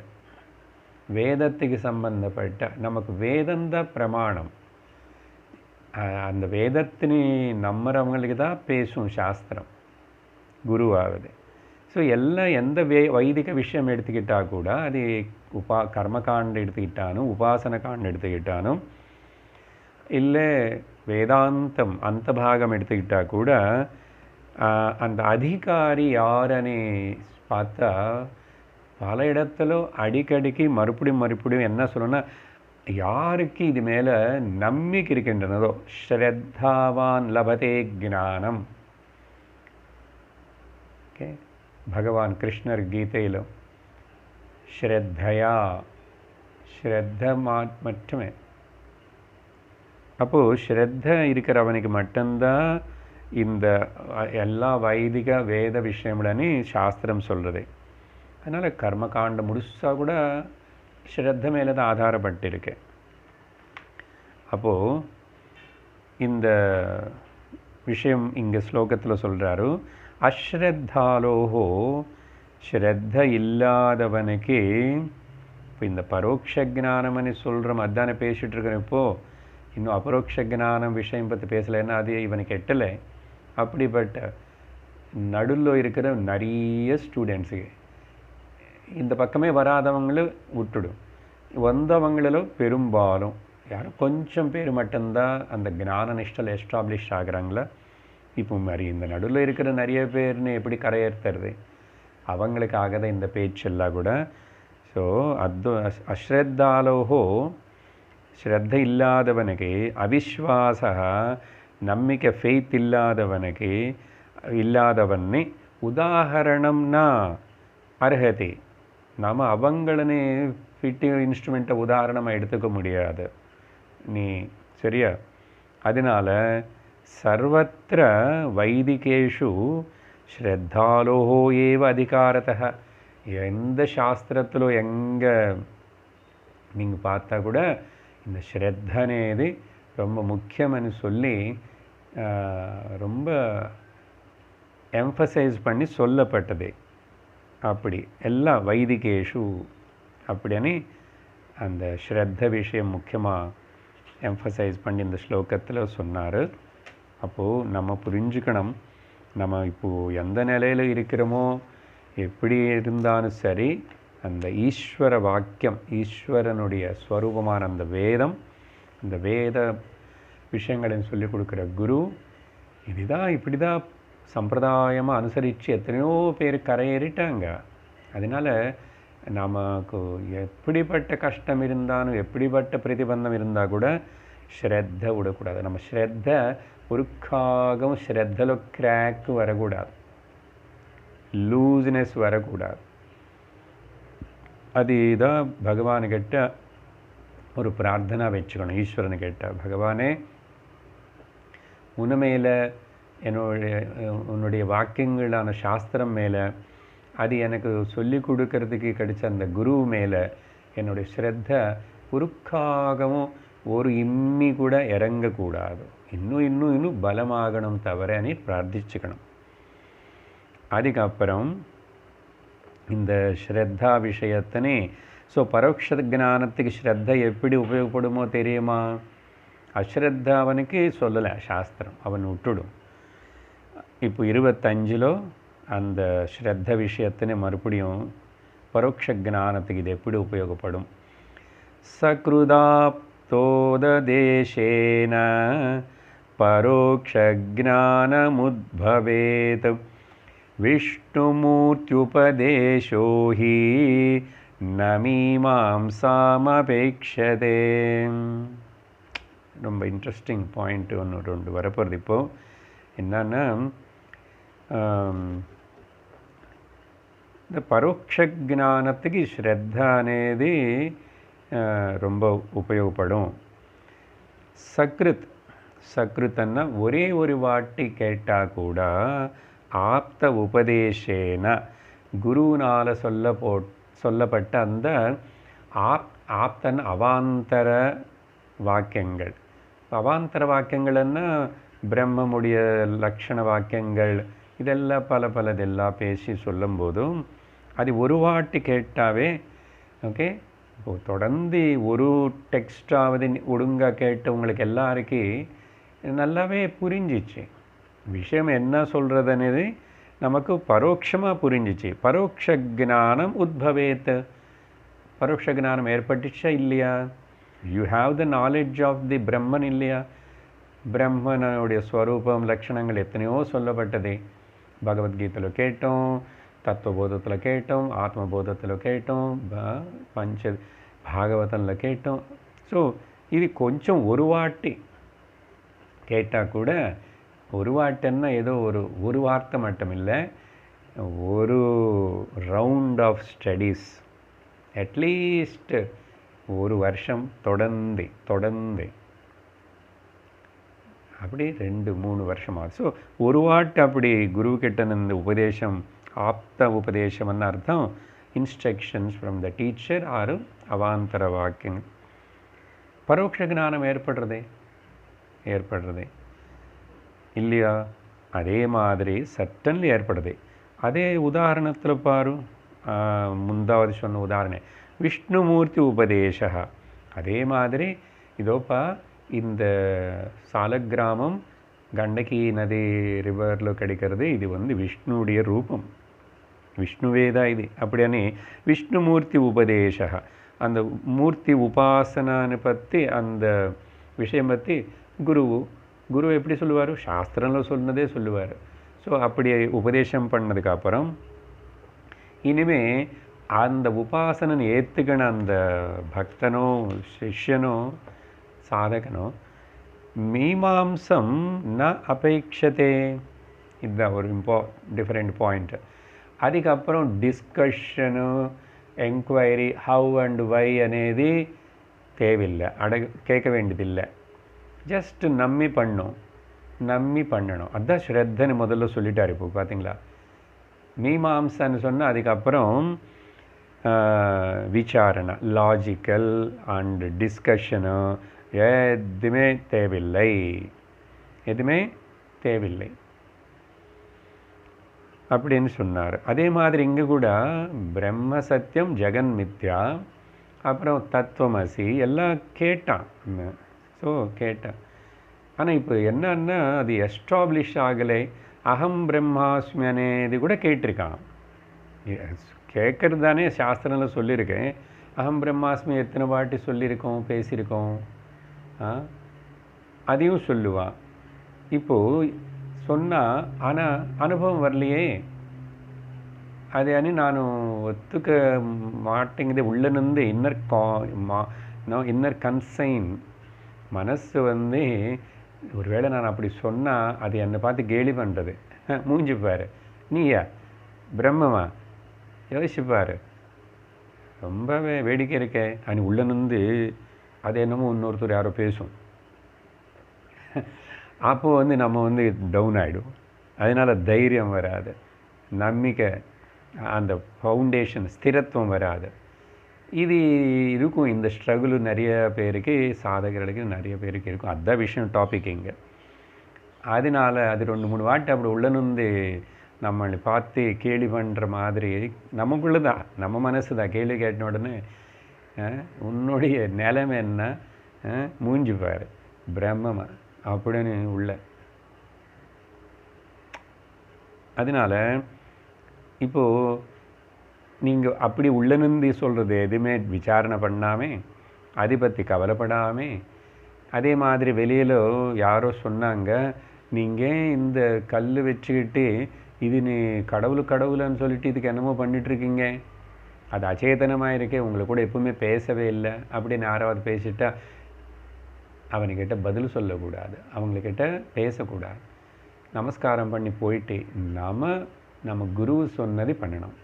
வேதத்துக்கு சம்பந்தப்பட்ட, நமக்கு வேதந்த பிரமாணம். அந்த வேதத்தினி நம்புறவங்களுக்கு தான் பேசும் சாஸ்திரம், குருவாகுது. ஸோ எல்லாம் எந்த வைதிக விஷயம் எடுத்துக்கிட்டால் கூட, அது கர்மகாண்டம் எடுத்துக்கிட்டாலும் உபாசன காண்டம் எடுத்துக்கிட்டாலும் இல்லை வேதாந்தம் அந்த பாகம் எடுத்துக்கிட்டால் கூட, அந்த அதிகாரி யாருன்னு பார்த்தா பல இடத்துல அடிக்கடிக்கு மறுபடியும் என்ன சொல்லணும்னா, யாருக்கு இது மேலே நம்பிக்கை இருக்கின்றனதோ ஸ்ரத்தாவான் லபதே ஞானம். ஓகே, பகவான் கிருஷ்ணர் கீதையிலும் ஸ்ரத்தையா, ஸ்ரத்த மட்டுமே. அப்போது ஸ்ரத்த இருக்கிறவனுக்கு மட்டும்தான் இந்த எல்லா வைதிக வேத விஷயம்லன்னு சாஸ்திரம் சொல்கிறது. அதனால் கர்மகாண்டம் முழுசாக கூட ஸ்ரத்த மேலே தான் ஆதாரப்பட்டிருக்கு. அப்போது இந்த விஷயம் இங்கே ஸ்லோகத்தில் சொல்கிறாரு. அஸ்ரத்தாலோஹோ, ஸ்ரத்த இல்லாதவனுக்கு, இப்போ இந்த பரோட்ச ஜானம்னு சொல்கிறோம், அதானே பேசிகிட்டு இருக்கிறோம். இப்போது இன்னும் அபரோக்ஷ ஜானம் விஷயம் பற்றி பேசலைன்னா அது இவனுக்கு எட்டலை. அப்படிப்பட்ட நடுவில் இருக்கிற நிறைய ஸ்டூடெண்ட்ஸுக்கு இந்த பக்கமே வராதவங்களும் விட்டுடும். வந்தவங்களும் பெரும்பாலும் யாரும் கொஞ்சம் பேர் மட்டும்தான் அந்த ஞான நிஷ்டல் எஸ்டாப்ளிஷ் ஆகிறாங்களா. இப்போ மாதிரி இந்த நடுவில் இருக்கிற நிறைய பேர்னு எப்படி கரையேற்றுறது, அவங்களுக்காக தான் இந்த பேச்செல்லாம் கூட. ஸோ அஸ்ரத்தாலோஹோ ಶ್ರದ್ಧೆ ಇಲ್ಲದವನಿಗೆ ಅವಿಶ್ವಾಸ ನಂಬಿಕೆ ಫೇತ್ இல்லாதவனை உதாரணம் ந அர்ஹதி. நாம் அவங்களனே ஃபிட்டி இன்ஸ்ட்ருமெண்ட்டை உதாரணமாக எடுத்துக்க முடியாது நீ, சரியா? அதனால் சர்வத்திர வைதிகேஷு ஸ்ரத்தாலோஹோ ஏவ அதிகாரத்தः. எந்த சாஸ்திரத்திலோ எங்கே நீங்கள் பார்த்தா கூட இந்த ஸ்ரத்த అనేది ரொம்ப முக்கியம்னு சொல்லி ரொம்ப எம்ஃபசைஸ் பண்ணி சொல்லப்பட்டது. அப்படி எல்லா வைதிகேஷு அப்படின்னு அந்த ஸ்ரத்த விஷயம் முக்கியமாக எம்ஃபசைஸ் பண்ணி இந்த ஸ்லோகத்தில் சொன்னார். அப்போது நம்ம புரிஞ்சுக்கணும், நம்ம இப்போது எந்த நிலையில் இருக்கிறோமோ எப்படி இருந்தாலும் சரி, அந்த ஈஸ்வர வாக்கியம், ஈஸ்வரனுடைய ஸ்வரூபமான அந்த வேதம், இந்த வேத விஷயங்களையும் சொல்லிக் கொடுக்குற குரு, இதுதான் இப்படி தான் சம்பிரதாயமாக அனுசரித்து எத்தனையோ பேர் கரையேறிட்டாங்க. அதனால் நமக்கு எப்படிப்பட்ட கஷ்டம் இருந்தாலும் எப்படிப்பட்ட பிரதிபந்தம் இருந்தால் கூட ஸ்ரத்த விடக்கூடாது. நம்ம ஸ்ரத்த ஒருக்காகவும் ஸ்ரத்தలో கிராக் வரக்கூடாது, லூஸ்னஸ் வரக்கூடாது. அதுதான் பகவான்கிட்ட ஒரு பிரார்த்தனை வச்சுக்கணும். ஈஸ்வரனுக்கிட்ட, பகவானே உன் மேலே உன்னுடைய வாக்கியங்களான சாஸ்திரம் மேலே, அது எனக்கு சொல்லி கொடுக்கறதுக்கு கிடைச்ச அந்த குரு மேலே என்னுடைய ஸ்ரத்த ஒருக்காகவும் ஒரு இம்மி கூட இறங்கக்கூடாது, இன்னும் பலமாகணும் தவிரன்னு பிரார்த்திச்சுக்கணும். அதுக்கப்புறம் இந்த ஸ்ரத்தா விஷயத்தினே, ஸோ பரோட்ச ஞானத்துக்கு ஸ்ரத்த எப்படி உபயோகப்படுமோ தெரியுமா? அஸ்ரத்தா அவனுக்கு சொல்லலை சாஸ்திரம், அவன் விட்டுடும். இப்போ 25 அந்த ஸ்ரத்த விஷயத்தினே மறுபடியும் பரோட்ச ஞானத்துக்கு இது எப்படி உபயோகப்படும்? சக்ருதாப்தோதேசேன பரோட்ச ஞானமுத்பவேத் விஷ்ணுமூர்த்யுபதேசோ ஹி நமீமாம்சாமபேக்ஷதே. ரொம்ப இன்ட்ரெஸ்டிங் பாயிண்ட் ஒன்று ரெண்டு வரப்போகிறது. இப்போது என்னன்னா, இந்த பரோட்ச ஞானத்துக்கு ஸ்ரத்தா అనేది ரொம்ப உபயோகப்படும். சக்ருத்தன்னா ஒரே ஒரு வாட்டி கேட்டால் கூட ஆப்த உபதேசேன குருனால் சொல்லப்பட்ட அந்த ஆப்தன் அவாந்தர வாக்கியங்கள். அவாந்தர வாக்கியங்கள்னா பிரம்மமுடைய லக்ஷண வாக்கியங்கள், இதெல்லாம் பலதெல்லாம் பேசி சொல்லும்போதும் அது ஒரு வாட்டி கேட்டாவே ஓகே. இப்போது தொடர்ந்து ஒரு டெக்ஸ்டாவது ஒழுங்காக கேட்டு உங்களுக்கு எல்லாருக்கும் நல்லாவே புரிஞ்சிச்சு விஷயம் என்ன சொல்கிறதுன்னு, நமக்கு பரோட்சமாக புரிஞ்சிச்சு. பரோட்ச ஞானம் உத்பவேத், பரோட்ச ஞானம் ஏற்பட்டுச்சா இல்லையா? You have the knowledge of the Brahman இல்லையா? பிரம்மனுடைய ஸ்வரூபம் லக்ஷணங்கள் எத்தனையோ சொல்லப்பட்டது. பகவத்கீதையில் கேட்டோம், தத்துவபோதத்தில் கேட்டோம், ஆத்மபோதத்தில் கேட்டோம், பஞ்ச பாகவதத்தில் கேட்டோம். ஸோ இது கொஞ்சம் ஒரு வாட்டி கேட்டால் கூட, ஒரு வாட்டின்னா ஏதோ ஒரு வார்த்தை மட்டும் இல்லை, ஒரு ரவுண்ட் ஆஃப் ஸ்டடீஸ், அட்லீஸ்ட் ஒரு வருஷம் தொடர்ந்து அப்படி 2-3 வருஷம் ஆகுது. ஸோ ஒரு வாட்டி அப்படி குருக்கிட்ட இந்த உபதேசம், ஆப்த உபதேசம்னு அர்த்தம் இன்ஸ்ட்ரக்ஷன்ஸ் ஃப்ரம் த டீச்சர் ஆறு அவாந்தர வாக்கியம். பரோட்ச ஞானம் ஏற்படுறது இல்லையா? அதே மாதிரி சட்டன்லி ஏற்படுது. அதே உதாரணத்தில் பாரு, முந்தாவது சொன்ன உதாரணம் விஷ்ணுமூர்த்தி உபதேச. அதே மாதிரி இதோப்பா இந்த சாலக்கிராமம் கண்டகி நதி ரிவரில் கிடைக்கிறது. இது விஷ்ணுடைய ரூபம், விஷ்ணுவே தான் இது. அப்படியானே விஷ்ணுமூர்த்தி உபதேச, அந்த மூர்த்தி உபாசனான்னு பற்றி அந்த விஷயம் பற்றி குரு எப்படி சொல்லுவார்? சாஸ்திரம்ல சொன்னதே சொல்லுவார். ஸோ அப்படி உபதேசம் பண்ணதுக்கப்புறம் இனிமே அந்த உபாசனன் ஏற்றுக்கணும் அந்த பக்தனோ சிஷ்யனோ சாதகனோ மீமாம்சம் ந அபேட்சதே. இதுதான் ஒரு டிஃப்ரெண்ட் பாயிண்ட். அதுக்கப்புறம் discussion, enquiry, how and why అనేది தேவையில்லை, கேட்க வேண்டியதில்லை. ஜஸ்ட் நம்பி பண்ணணும். அதுதான் ஸ்ரத்தன்னு முதல்ல சொல்லிட்டார். இப்போ பார்த்தீங்களா, மீமாம்சன்னு சொன்னால் அதுக்கப்புறம் விசாரணை, லாஜிக்கல் அண்ட் டிஸ்கஷனு எதுவுமே தேவையில்லை அப்படின்னு சொன்னார். அதே மாதிரி இங்கே கூட பிரம்ம சத்தியம், ஜெகன் மித்யா, அப்புறம் தத்துவமசி எல்லாம் கேட்டான். ஆனால் இப்போ என்னன்னா அது எஸ்டாப்ளிஷ் ஆகலை. அகம் பிரம்மாஸ்மி అనేది கூட கேட்டிருக்கான். கேட்கறது தானே சாஸ்திரத்தில் சொல்லியிருக்கேன். அகம் பிரம்மாஸ்மி எத்தனை வாட்டி சொல்லியிருக்கோம், பேசியிருக்கோம். அதையும் சொல்லுவான். இப்போது சொன்னால் ஆனால் அனுபவம் வரலையே, அது అని நான் ஒத்துக்க மாட்டேங்குது. உள்ளிருந்து இன்னர் கன்சைன் மனசு ஒருவேளை நான் அப்படி சொன்னால் அது என்னை பார்த்து கேலி பண்ணுறது. மூஞ்சிப்பார், நீயா பிரம்மமா, யோசிச்சுப்பார், ரொம்பவே வேடிக்கை இருக்கே அது உள்ளிருந்து அது என்னமோ இன்னொருத்தர் யாரோ பேசும். அப்போது நம்ம டவுன் ஆகிடும். அதனால் தைரியம் வராது, நம்பிக்கை, அந்த ஃபவுண்டேஷன் ஸ்திரத்துவம் வராது. இது இருக்கும். இந்த ஸ்ட்ரகிள் நிறைய பேருக்கு, சாதகர்களுக்கு நிறைய பேருக்கு இருக்கும். அதுதான் விஷயம், டாபிக் இங்கே. அதனால் அது 2-3 வாட்டி அப்படி உள்ளிருந்து நம்மளை பார்த்து கேள்வி பண்ணுற மாதிரி நமக்குள்ளே தான், நம்ம மனசு தான். கேள்வி கேட்ட உடனே உன்னுடைய நிலைமை என்ன, மூஞ்சிப்பார் பிரம்மமா அப்படின்னு உள்ள. அதனால் இப்போது நீங்கள் அப்படி உள்ளிருந்து சொல்கிறது எதுவுமே விசாரணை பண்ணாமல், அதை பற்றி கவலைப்படாமல், அதே மாதிரி வெளியில் யாரோ சொன்னாங்க, நீங்கள் இந்த கல் வச்சுக்கிட்டு இது நீ கடவுளுன்னு சொல்லிட்டு இதுக்கு என்னமோ பண்ணிகிட்ருக்கீங்க, அது அச்சேதனமாக இருக்கே, உங்களை கூட எப்பவுமே பேசவே இல்லை அப்படின்னு யாராவது பேசிட்டா அவனுக்கிட்ட பதில் சொல்லக்கூடாது, அவங்கக்கிட்ட பேசக்கூடாது. நமஸ்காரம் பண்ணி போயிட்டு நம்ம குரு சொன்னது பண்ணணும்.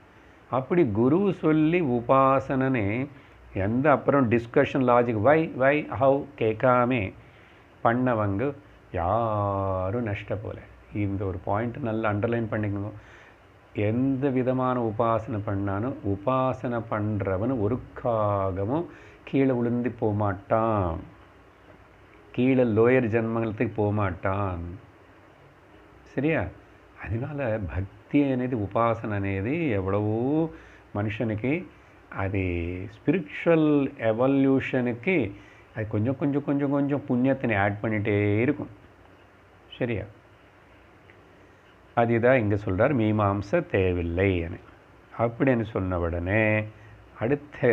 அப்படி குரு சொல்லி உபாசனனே எந்த அப்புறம் டிஸ்கஷன், லாஜிக், வை ஹவு கேட்காமே பண்ணவங்க யாரும் நஷ்டப்போல. இந்த ஒரு பாயிண்ட் நல்லா அண்டர்லைன் பண்ணிக்கணும். எந்த விதமான உபாசனை பண்ணாலும் உபாசனை பண்ணுறவன் ஒருக்காகவும் கீழே விழுந்து போகமாட்டான், கீழே லோயர் ஜென்மங்களுக்கு போகமாட்டான். சரியா? அதனால் பக்தி అనేది, உபாசனை అనేది எவ்வளவோ மனுஷனுக்கு அது ஸ்பிரிச்சுவல் எவல்யூஷனுக்கு அது கொஞ்சம் கொஞ்சம் கொஞ்சம் கொஞ்சம் புண்ணியத்தினை ஆட் பண்ணிகிட்டே இருக்கும். சரியா? அதுதான் இங்கே சொல்கிறார், மீமாம்சை தேவையில்லை அப்படின்னு சொன்ன உடனே அடுத்த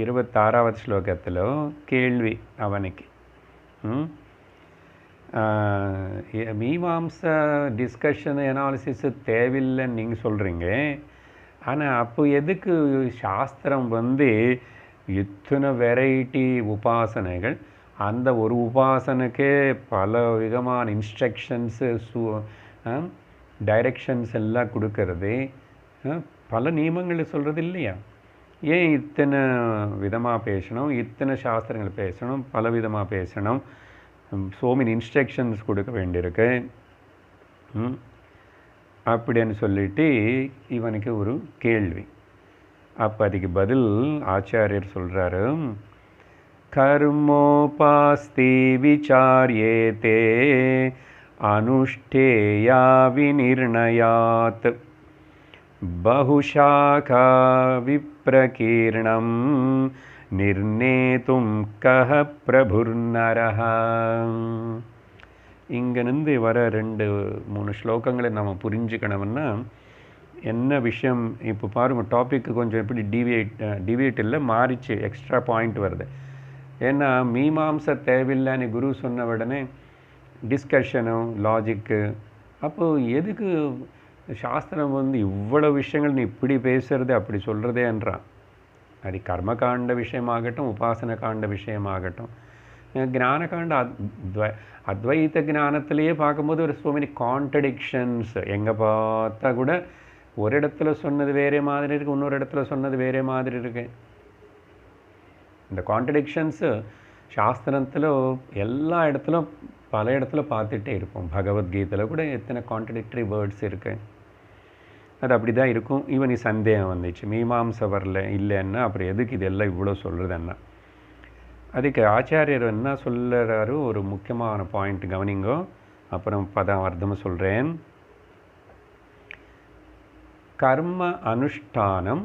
26வது ஸ்லோகத்தில் கேள்வி அவனுக்கு. மீமாம்சா டிஸ்கஷன் அனாலிசிஸ் தேவையில்லைன்னு நீங்கள் சொல்கிறீங்க. ஆனால் அப்போ எதுக்கு சாஸ்திரம் இத்தனை வெரைட்டி உபாசனைகள், அந்த ஒரு உபாசனைக்கே பல விதமான இன்ஸ்ட்ரக்ஷன்ஸு, டைரக்ஷன்ஸ் எல்லாம் கொடுக்கறது, பல நியமங்கள் சொல்கிறது இல்லையா? ஏன் இத்தனை விதமாக பேசணும், இத்தனை சாஸ்திரங்கள் பேசணும், பல விதமாக பேசணும், ஸோ மெனி இன்ஸ்ட்ரக்ஷன்ஸ் கொடுக்க வேண்டியிருக்கு அப்படின்னு சொல்லிட்டு இவனுக்கு ஒரு கேள்வி. அப்போ அதுக்கு பதில் ஆச்சாரியர் சொல்கிறாரு, கர்மோபாஸ்தி விசாரியேதே அனுஷ்டேயா விநிர்ணயாத் பகுஷாகா விப்ரகீர்ணம் நிர்ணேதும் கஹ பிரபுர்நரஹ. இங்கேருந்து வர 2-3 ஸ்லோகங்களை நம்ம புரிஞ்சுக்கணும்னா என்ன விஷயம். இப்போ பாருங்கள், டாப்பிக்கு கொஞ்சம் எப்படி டிவியேட் இல்லை, மாறிச்சு, எக்ஸ்ட்ரா பாயிண்ட் வருது. ஏன்னா மீமாம்சை தேவையில்லைன்னு குரு சொன்ன உடனே டிஸ்கஷனும் லாஜிக்கு. அப்போது எதுக்கு சாஸ்திரம் இவ்வளோ விஷயங்கள் நீ இப்படி பேசுறது அப்படி சொல்கிறதேன்றான். அது கர்மகாண்ட விஷயமாகட்டும், உபாசன காண்ட விஷயமாகட்டும், ஞானகாண்ட அத்வைத ஞானத்திலேயே பார்க்கும்போது ஒரு so many கான்ட்ரடிக்ஷன்ஸ். எங்கே பார்த்தா கூட ஒரு இடத்துல சொன்னது வேறே மாதிரி இருக்குது, இன்னொரு இடத்துல சொன்னது வேறே மாதிரி இருக்கு. இந்த கான்ட்ரடிக்ஷன்ஸு சாஸ்திரத்தில் எல்லா இடத்துலும் பல இடத்துல பார்த்துட்டே இருப்போம். பகவத்கீதையில் கூட எத்தனை கான்ட்ரடிக்டரி வேர்ட்ஸ் இருக்குது. அது அப்படி தான் இருக்கும். இவன் சந்தேகம் வந்துச்சு, மீமாம்சை வரல இல்லைன்னா அப்புறம் எதுக்கு இதெல்லாம் இவ்வளோ சொல்கிறதுன்னா. அதுக்கு ஆச்சாரியர் என்ன சொல்லுறாரு, ஒரு முக்கியமான பாயிண்ட் கவனிங்கோ, அப்புறம் பதம் அர்த்தம் சொல்கிறேன். கர்ம அனுஷ்டானம்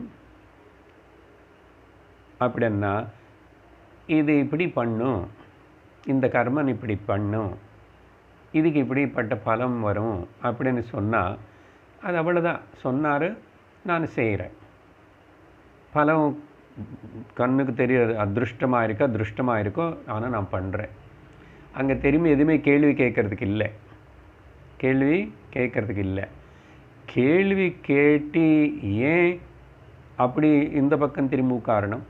அப்படின்னா இது இப்படி பண்ணும், இந்த கர்மன் இப்படி பண்ணும், இதுக்கு இப்படிப்பட்ட பலம் வரும் அப்படின்னு சொன்னால் அது அவ்வளோதான். சொன்னார், நான் செய்கிறேன். பலம் கண்ணுக்கு தெரியாது, அதிருஷ்டமாக இருக்கோ திருஷ்டமாக இருக்கோ, ஆனால் நான் பண்ணுறேன். அங்கே திரும்பி எதுவுமே கேள்வி கேட்குறதுக்கு இல்லை, கேள்வி கேட்குறதுக்கு இல்லை. கேள்வி கேட்டு ஏன் அப்படி இந்த பக்கம் திரும்பி உட்காரணும்,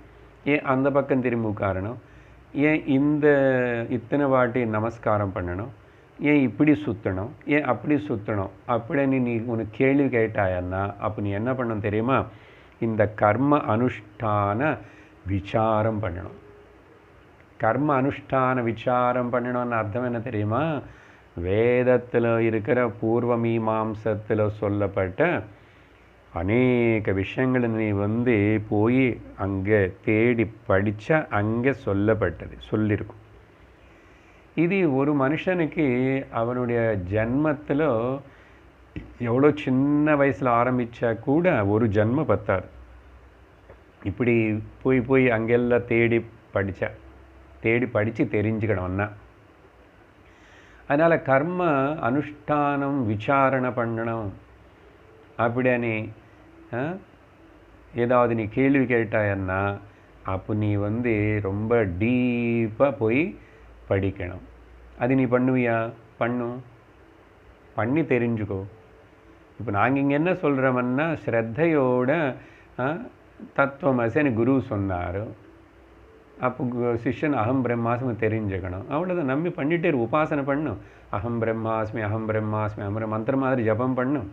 ஏன் அந்த பக்கம் திரும்பி உட்காரணும், ஏன் இத்தனை வாட்டி நமஸ்காரம் பண்ணணும், ஏன் இப்படி சுற்றணும், ஏன் அப்படி சுற்றணும் அப்படின்னு நீ உனக்கு கேள்வி கேட்டாயன்னா அப்போ நீ என்ன பண்ணணும் தெரியுமா, இந்த கர்ம அனுஷ்டான விசாரம் பண்ணணும். கர்ம அனுஷ்டான விசாரம் பண்ணணும்னு அர்த்தம் என்ன தெரியுமா, வேதத்தில் இருக்கிற பூர்வ மீமாம்சத்தில் சொல்லப்பட்ட அநேக விஷயங்களை நீ போய் அங்கே தேடி படித்தா அங்கே சொல்லப்பட்டது சொல்லியிருக்கும். இது ஒரு மனுஷனுக்கு அவனுடைய ஜன்மத்தில் எவ்வளோ சின்ன வயசில் ஆரம்பித்தா கூட ஒரு ஜன்மம் பத்தாது. இப்படி போய் அங்கெல்லாம் தேடி படித்து தெரிஞ்சுக்கணும்னா. அதனால் கர்ம அனுஷ்டானம் விசாரணை பண்ணணும் அப்படின்னு ஏதாவது நீ கேள்வி கேட்டாயன்னா அப்போ நீ ரொம்ப டீப்பாக போய் படிக்கணும். அது நீ பண்ணுவியா? பண்ணி தெரிஞ்சுக்கோ. இப்போ நாங்கள் இங்கே என்ன சொல்கிறோம்னா, ஸ்ரத்தையோட தத்துவமசின்னு குரு சொன்னார். அப்போ சிஷ்யன் அகம் பிரம்மாஸ்மி தெரிஞ்சுக்கணும். அவ்வளோதான். நம்பி பண்ணிகிட்டே இரு, உபாசனை பண்ணும். அகம் பிரம்மாஸ்மி அகம் பிரம்மாஸ்மி அகம் மந்திரம் மாதிரி ஜபம் பண்ணும்.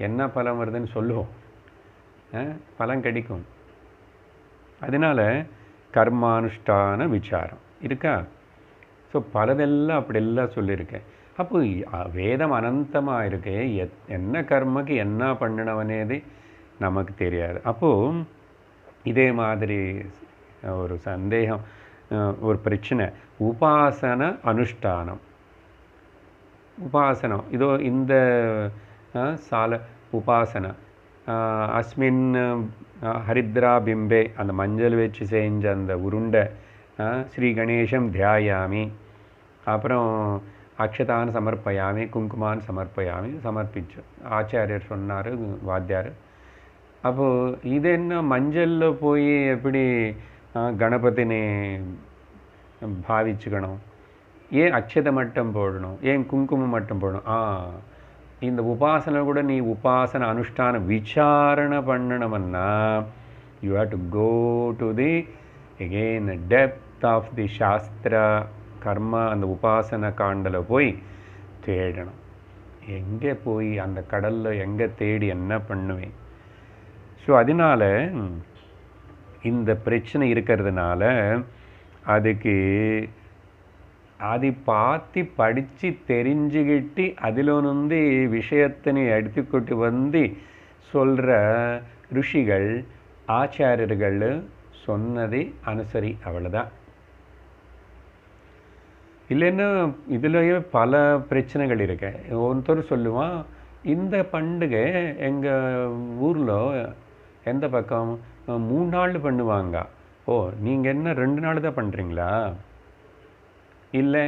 என்ன பலம் வருதுன்னு சொல்லுவோம், பலம் கிடைக்கும். அதனால் கர்மானுஷ்டான விசாரம் இருக்கா. ஸோ பலதெல்லாம் அப்படியெல்லாம் சொல்லியிருக்கேன். அப்போ வேதம் அனந்தமாக இருக்கு, என்ன கர்மக்கு என்ன பண்ணணவனேது நமக்கு தெரியாது. அப்போது இதே மாதிரி ஒரு சந்தேகம், ஒரு பிரச்சனை, உபாசன அனுஷ்டானம். உபாசனம் இதோ இந்த சால உபாசன அஸ்மின் ஹரித்ரா பிம்பே, அந்த மஞ்சள் வச்சு செஞ்ச அந்த உருண்டை ஸ்ரீ கணேசம் தியாயாமி, அப்புறம் அக்ஷதான் சமர்ப்பயாமி, குங்குமான் சமர்ப்பயாமி, சமர்ப்பிச்சு ஆச்சாரியர் சொன்னார், வாத்தியார். அப்போது இது என்ன மஞ்சளில் போய் எப்படி கணபதினை பாவிச்சுக்கணும், ஏன் அக்ஷதை மட்டும் போடணும், ஏன் குங்குமம் மட்டும் போடணும்? இந்த உபாசனை கூட நீ உபாசனை அனுஷ்டான விசாரணை பண்ணணும்னா you have to go to the again depth of the shastra karma. அந்த உபாசனை காண்டில் போய் தேடணும். எங்கே போய் அந்த கடலில் எங்கே தேடி என்ன பண்ணுவேன்? ஸோ அதனால் இந்த பிரச்சனை இருக்கிறதுனால அதுக்கு அது பார்த்து படித்து தெரிஞ்சுக்கிட்டு அதில் விஷயத்தினை எடுத்துக்கிட்டு சொல்கிற ருஷிகள் ஆச்சாரியர்கள் சொன்னதை அனுசரி, அவ்வளோதான். இல்லைன்னா இதுலேயே பல பிரச்சனைகள் இருக்கு. ஒருத்தர் சொல்லுவான், இந்த பண்டிகை எங்கள் ஊரில் எந்த பக்கம் 3 நாள் பண்ணுவாங்க. ஓ, நீங்கள் என்ன 2 நாள் தான் பண்ணுறீங்களா? இல்லை,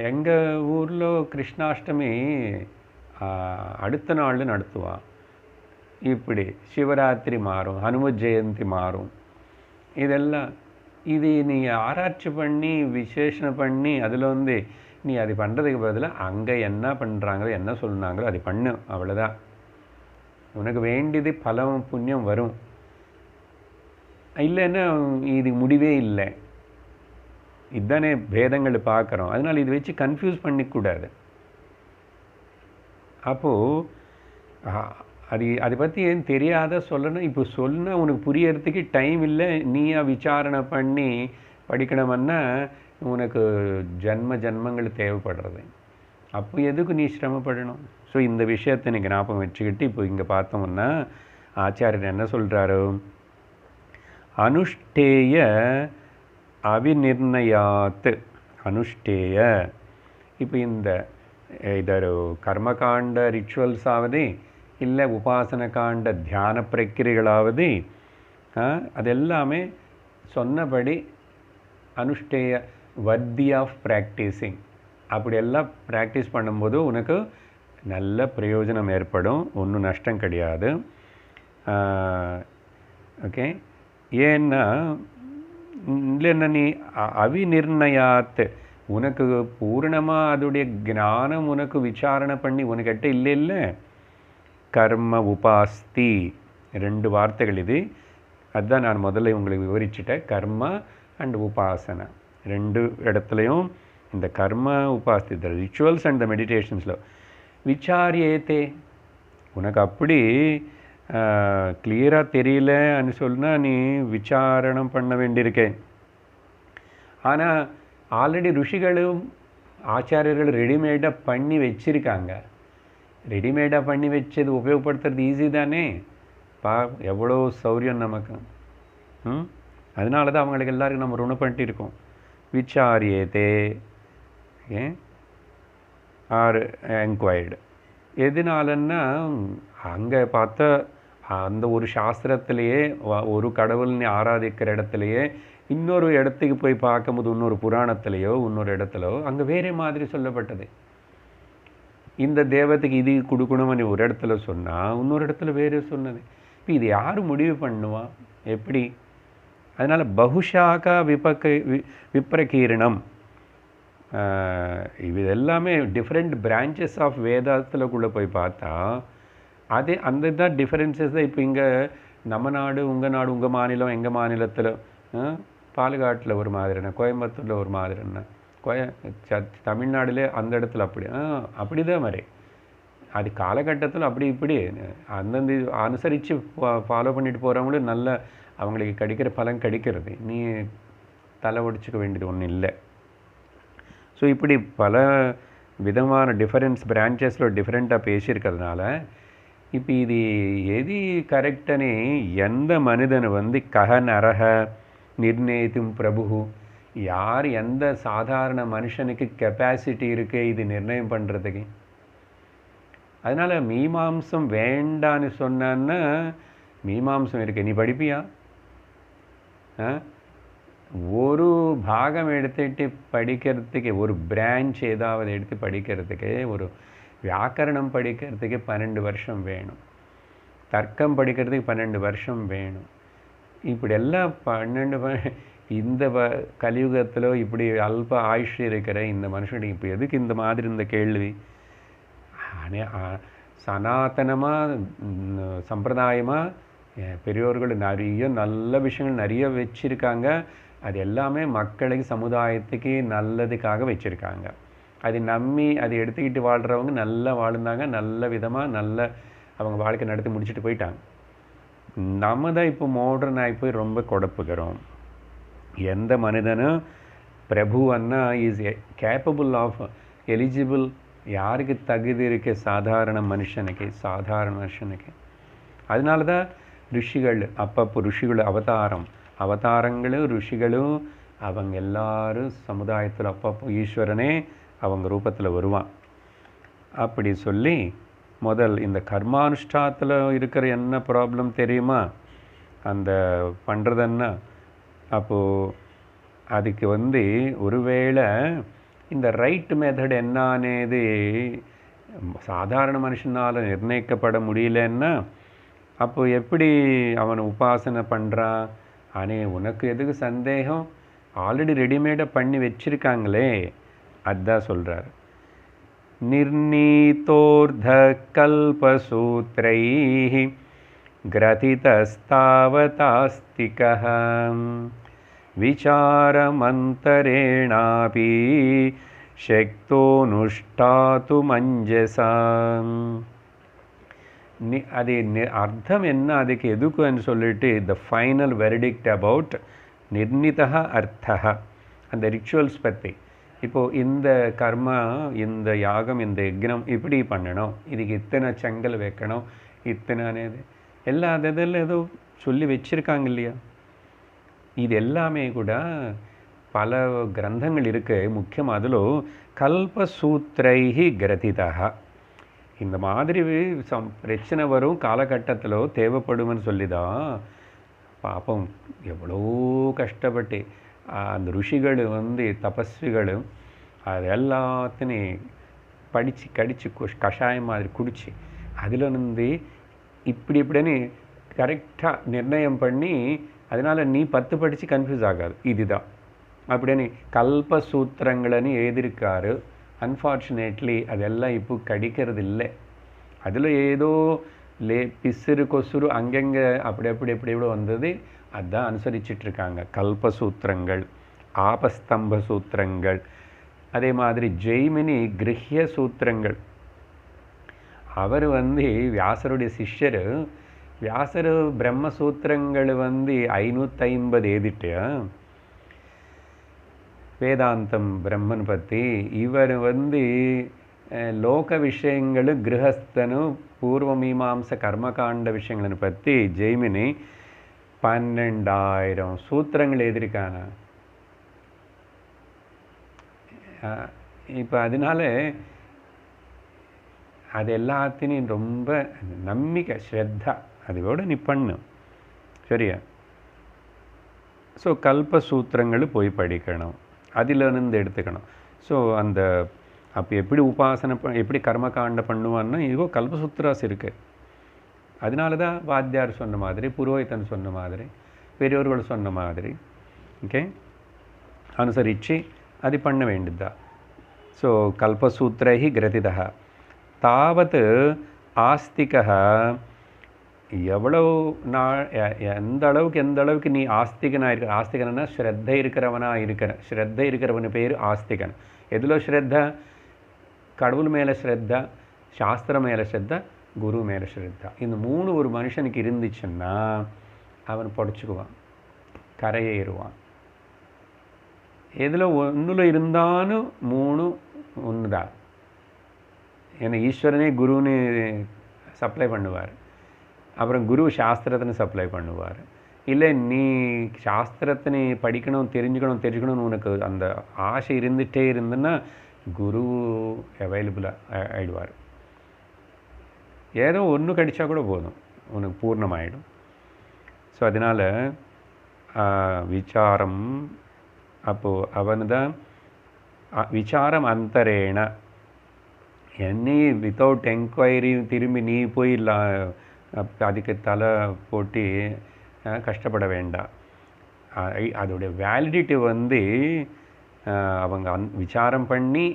எங்கள் ஊரில் கிருஷ்ணாஷ்டமி அடுத்த நாள் நடத்துவான். இப்படி சிவராத்திரி மாறும், ஹனுமத் ஜெயந்தி மாறும். இதெல்லாம் இது நீங்கள் ஆராய்ச்சி பண்ணி விசேஷனை பண்ணி அதில் நீ அது பண்ணுறதுக்கு பதிலாக அங்கே என்ன பண்ணுறாங்களோ என்ன சொன்னாங்களோ அது பண்ணு, அவ்வளோதான். உனக்கு வேண்டியது பலம் புண்ணியம் வரும். இல்லைன்னா இது முடிவே இல்லை. இதுதானே பேதங்கள் பார்க்குறோம். அதனால் இது வச்சு கன்ஃபியூஸ் பண்ணிக்கூடாது. அப்போது அதை பற்றி ஏன் தெரியாத சொல்லணும். இப்போ சொன்னால் உனக்கு புரியறதுக்கு டைம் இல்லை, நீயா விசாரணை பண்ணி படிக்கணுமன்னா உனக்கு ஜன்மங்கள் தேவைப்படுறது. அப்போ எதுக்கு நீ சிரமப்படணும்? ஸோ இந்த விஷயத்தை நீங்கள் ஞாபகம் வச்சுக்கிட்டு இப்போ இங்கே பார்த்தோம்னா ஆச்சாரியர் என்ன சொல்கிறாரு, அனுஷ்டேய அவிநிர்ணயாத். அனுஷ்டேய இப்போ இந்த இதொரு கர்மகாண்ட ரிச்சுவல்ஸ் ஆகுது, இல்லை உபாசன காண்ட தியான பிரக்கிரிகளாவது, அதெல்லாமே சொன்னபடி அனுஷ்டேய வர்த்தி ஆஃப் ப்ராக்டிஸிங். அப்படியெல்லாம் ப்ராக்டிஸ் பண்ணும்போது உனக்கு நல்ல பிரயோஜனம் ஏற்படும், ஒன்றும் நஷ்டம் கிடையாது. ஓகே, ஏன்னா இல்லைன்னா நீ அவிநிர்ணயாத் உனக்கு பூர்ணமாக அதோடைய ஞானம் உனக்கு விசாரணை பண்ணி உனக்கிட்ட இல்லை. கர்ம உபாஸ்தி 2 வார்த்தைகள் இது. அதுதான் நான் முதல்ல உங்களுக்கு விவரிச்சுட்டேன். கர்ம அண்ட் உபாசனை 2 இடத்துலையும் இந்த கர்ம உபாஸ்தி, த ரிச்சுவல்ஸ் அண்ட் த மெடிடேஷன்ஸில் விசாரியேத்தே உனக்கு அப்படி கிளியராக தெரியலன்னு சொன்னால் நீ விசாரணம் பண்ண வேண்டியிருக்கேன். ஆனால் ஆல்ரெடி ருஷிகளும் ஆச்சாரியர்கள் ரெடிமேடாக பண்ணி வச்சுருக்காங்க. ரெடிமேடாக பண்ணி வச்சது உபயோகப்படுத்துறது ஈஸி தானே. எவ்வளோ சௌரியம் நமக்கு. அதனால தான் அவங்களுக்கு எல்லாருக்கும் நம்ம ருணம் பண்ணிட்டு இருக்கோம். விசாரியேதே ஆர் என்கொயர்டு. எதனாலன்னா அங்கே பார்த்த அந்த ஒரு சாஸ்திரத்திலேயே ஒரு கடவுள்னு ஆராதிக்கிற இடத்துலையே இன்னொரு இடத்துக்கு போய் பார்க்கும்போது இன்னொரு புராணத்திலேயோ இன்னொரு இடத்துலையோ அங்கே வேறு மாதிரி சொல்லப்பட்டது. இந்த தேவத்துக்கு இது கொடுக்கணும்னு ஒரு இடத்துல சொன்னால் இன்னொரு இடத்துல வேறு சொன்னது. இப்போ இது யார் முடிவு பண்ணுவா எப்படி? அதனால் பகுஷாக்கா விப்ரகீரணம் இது எல்லாமே டிஃப்ரெண்ட் பிரான்ச்சஸ் ஆஃப் வேதாத்தில்குள்ளே போய் பார்த்தா அதே அந்த தான் டிஃப்ரென்சஸ் தான். இப்போ இங்கே நம்ம நாடு, உங்கள் நாடு, உங்கள் மாநிலம், எங்கள் மாநிலத்தில் பாலக்காட்டில் ஒரு மாதிரினா, கோயம்புத்தூரில் ஒரு மாதிரினா, தமிழ்நாடுலே அந்த இடத்துல அப்படி தான் மாதிரி அது காலகட்டத்தில் அப்படி இப்படி அந்தந்த அனுசரித்து ஃபாலோ பண்ணிட்டு போகிறவங்களும் நல்ல அவங்களுக்கு கிடைக்கிற பலன் கிடைக்கிறது. நீ தலை ஒடிச்சிக்க வேண்டியது ஒன்றும் இல்லை. ஸோ இப்படி பல விதமான டிஃபரன்ஸ் பிரான்ச்சஸில் டிஃப்ரெண்ட்டாக பேசியிருக்கிறதுனால இப்போ இது எது கரெக்டனே எந்த மனிதனை கஹ நரக நிர்ணயித்தும் பிரபு, யார் எந்த சாதாரண மனுஷனுக்கு கெப்பாசிட்டி இருக்குது இது நிர்ணயம் பண்ணுறதுக்கு? அதனால் மீமாம்சம் வேண்டான்னு சொன்னான்னா மீமாம்சம் இருக்கு, நீ படிப்பியா? ஒரு பாகம் எடுத்துட்டு படிக்கிறதுக்கு, ஒரு பிரான்ச் ஏதாவது எடுத்து படிக்கிறதுக்கு, ஒரு வியாக்கரணம் படிக்கிறதுக்கு 12 வருஷம் வேணும், தர்க்கம் படிக்கிறதுக்கு 12 வருஷம் வேணும். இப்படி எல்லாம் 12 இந்த கலியுகத்தில் இப்படி அல்ப ஆயுஷ் இருக்கிற இந்த மனுஷனுக்கு இப்போ எதுக்கு இந்த மாதிரி இந்த கேள்வி? சனாதனமாக சம்பிரதாயமாக பெரியோர்கள் நிறைய நல்ல விஷயங்கள் நிறைய வச்சுருக்காங்க. அது எல்லாமே மக்களுக்கு சமுதாயத்துக்கு நல்லதுக்காக வச்சுருக்காங்க. அது நம்பி அதை எடுத்துக்கிட்டு வாழ்கிறவங்க நல்லா வாழ்ந்தாங்க, நல்ல விதமாக நல்ல அவங்க வாழ்க்கை நடத்தி முடிச்சுட்டு போயிட்டாங்க. நம்ம தான் இப்போ மாடர்ன் ஆகி போய் ரொம்ப குழப்புகிறோம். எந்த மனிதனும் பிரபுவன்னா இஸ் கேப்பபிள் ஆஃப் எலிஜிபிள், யாருக்கு தகுதி இருக்கு? சாதாரண மனுஷனுக்கு. அதனால தான் ரிஷிகள் அப்பப்போ ரிஷிகள் அவதாரங்களும் ரிஷிகளும் அவங்க எல்லாரும் சமுதாயத்தில் அப்பப்போ ஈஸ்வரனே அவங்க ரூபத்தில் வருவான். அப்படி சொல்லி முதல் இந்த கர்மானுஷ்டாத்தில் இருக்கிற என்ன ப்ராப்ளம் தெரியுமா? அந்த பண்ணுறதுன்னா அப்போது அதுக்கு ஒருவேளை இந்த ரைட் மெத்தட் என்னன்னது சாதாரண மனுஷனால் நிர்ணயிக்கப்பட முடியலன்னா அப்போ எப்படி அவனை உபாசனை பண்ணுறான்? உனக்கு எதுக்கு சந்தேகம்? ஆல்ரெடி ரெடிமேடாக பண்ணி வச்சுருக்காங்களே. அதுதான் சொல்கிறார். நிர்ணீதோர்த கல்பசூத்ரை கிரதிதஸ்தாவதாஸ்திகः விசாரமந்தரேணாபி சக்தோனுஷ்டாது மஞ்சசா. அது அர்த்தம் என்ன, அதுக்கு எதுக்குன்னு சொல்லிட்டு த ஃபைனல் வெர்டிக்ட் அபவுட் நிர்ணிதா அர்த்தா, அந்த ரிச்சுவல்ஸ் பற்றி. இப்போது இந்த கர்மா, இந்த யாகம், இந்த யக்னம் இப்படி பண்ணணும், இதுக்கு இத்தனை செங்கல் வைக்கணும், இத்தனை எல்லா இதில் ஏதோ சொல்லி வச்சுருக்காங்க இல்லையா. இது எல்லாமே கூட பல கிரந்தங்கள் இருக்குது. முக்கியமாக அதில் கல்பசூத்திரைஹி கிரதிதா. இந்த மாதிரி பிரச்சனை வரும் காலகட்டத்தில் தேவைப்படும்னு சொல்லி தான் பாப்பம் எவ்வளோ கஷ்டப்பட்டு அந்த ருஷிகள் தபஸ்விகள் அது எல்லாத்தையும் படித்து கடித்து கஷாயம் மாதிரி குடிச்சு அதில் இப்படின்னு கரெக்டாக நிர்ணயம் பண்ணி, அதனால் நீ 10 படித்து கன்ஃபியூஸ் ஆகாது. இதுதான் அப்படின்னு கல்பசூத்திரங்களன்னு எழுதியிருக்காரு. அன்ஃபார்ச்சுனேட்லி அதெல்லாம் இப்போ கிடைக்கிறது இல்லை. அதில் ஏதோ பிசுறு கொசுறு அங்கங்கே அப்படி வந்தது, அதுதான் அனுசரிச்சிட்ருக்காங்க. கல்பசூத்திரங்கள், ஆபஸ்தம்ப சூத்திரங்கள், அதே மாதிரி ஜெய்மினி கிரஹ்ய சூத்திரங்கள். அவர் வியாசருடைய சிஷ்யர். வியாசர் பிரம்மசூத்திரங்கள் 550 எழுதிட்டு வேதாந்தம் பிரம்மன் பற்றி. இவர் லோக விஷயங்கள், கிரகஸ்தனு, பூர்வமீமாம்ச கர்மகாண்ட விஷயங்களை பற்றி ஜெய்மினி 12,000 சூத்திரங்கள் எழுதியிருக்காங்க. இப்போ அதனால அது எல்லாத்தையும் ரொம்ப நம்பிக்கை, ஸ்ரத்தா அதோட நீ பண்ணு, சரியா. ஸோ கல்பசூத்திரங்கள் போய் படிக்கணும், அதிலிருந்து எடுத்துக்கணும். ஸோ அந்த அப்போ எப்படி உபாசனை எப்படி கர்மகாண்ட பண்ணுவான்னா, இதோ கல்பசூத்திராஸ் இருக்குது. அதனால தான் வாத்தியார் சொன்ன மாதிரி, புரோஹிதன் சொன்ன மாதிரி, பெரியோர்கள் சொன்ன மாதிரி ஓகே அனுசரித்து அது பண்ண வேண்டியதுதான். ஸோ கல்பசூத்திரைஹி கிரதிதா தாவத் ஆஸ்திகா. எவ்வளோ நாள் எந்த அளவுக்கு நீ ஆஸ்திகனாக இருக்க. ஆஸ்திகனா ஸ்ரத்தை இருக்கிறவன் பேர் ஆஸ்திகன். எதில் ஸ்ரத்தா? கடவுள் மேலே ஸ்ரத்தா, சாஸ்திரம் மேலே ஸ்ரத்தா, குரு மேலே ஸ்ரத்தா. இந்த 3 ஒரு மனுஷனுக்கு இருந்துச்சுன்னா அவன் பொடைச்சிக்குவான், கரையேறுவான். எதில் ஒன்றில் இருந்தாலும் 3 ஒன்று தான். ஏன்னா ஈஸ்வரனே குருன்னு சப்ளை பண்ணுவார், அப்புறம் குரு சாஸ்திரத்தினை சப்ளை பண்ணுவார். இல்லை நீ சாஸ்திரத்தினை படிக்கணும், தெரிஞ்சுக்கணும்னு உனக்கு அந்த ஆசை இருந்துகிட்டே இருந்துன்னா குரு அவைலபிளாக ஆகிடுவார். ஏதோ ஒன்று கடித்தா கூட போதும், உனக்கு பூர்ணமாயிடும். ஸோ அதனால் விசாரம், அப்போது அவனு தான் விசாரம் அந்தரேண. என்னை வித்தவுட் என்கொயரி திரும்பி நீ போய் அதுக்கு தலை போட்டு கஷ்டப்பட வேண்டாம். அதோடைய வேலிடிட்டி அவங்க விசாரம் பண்ணி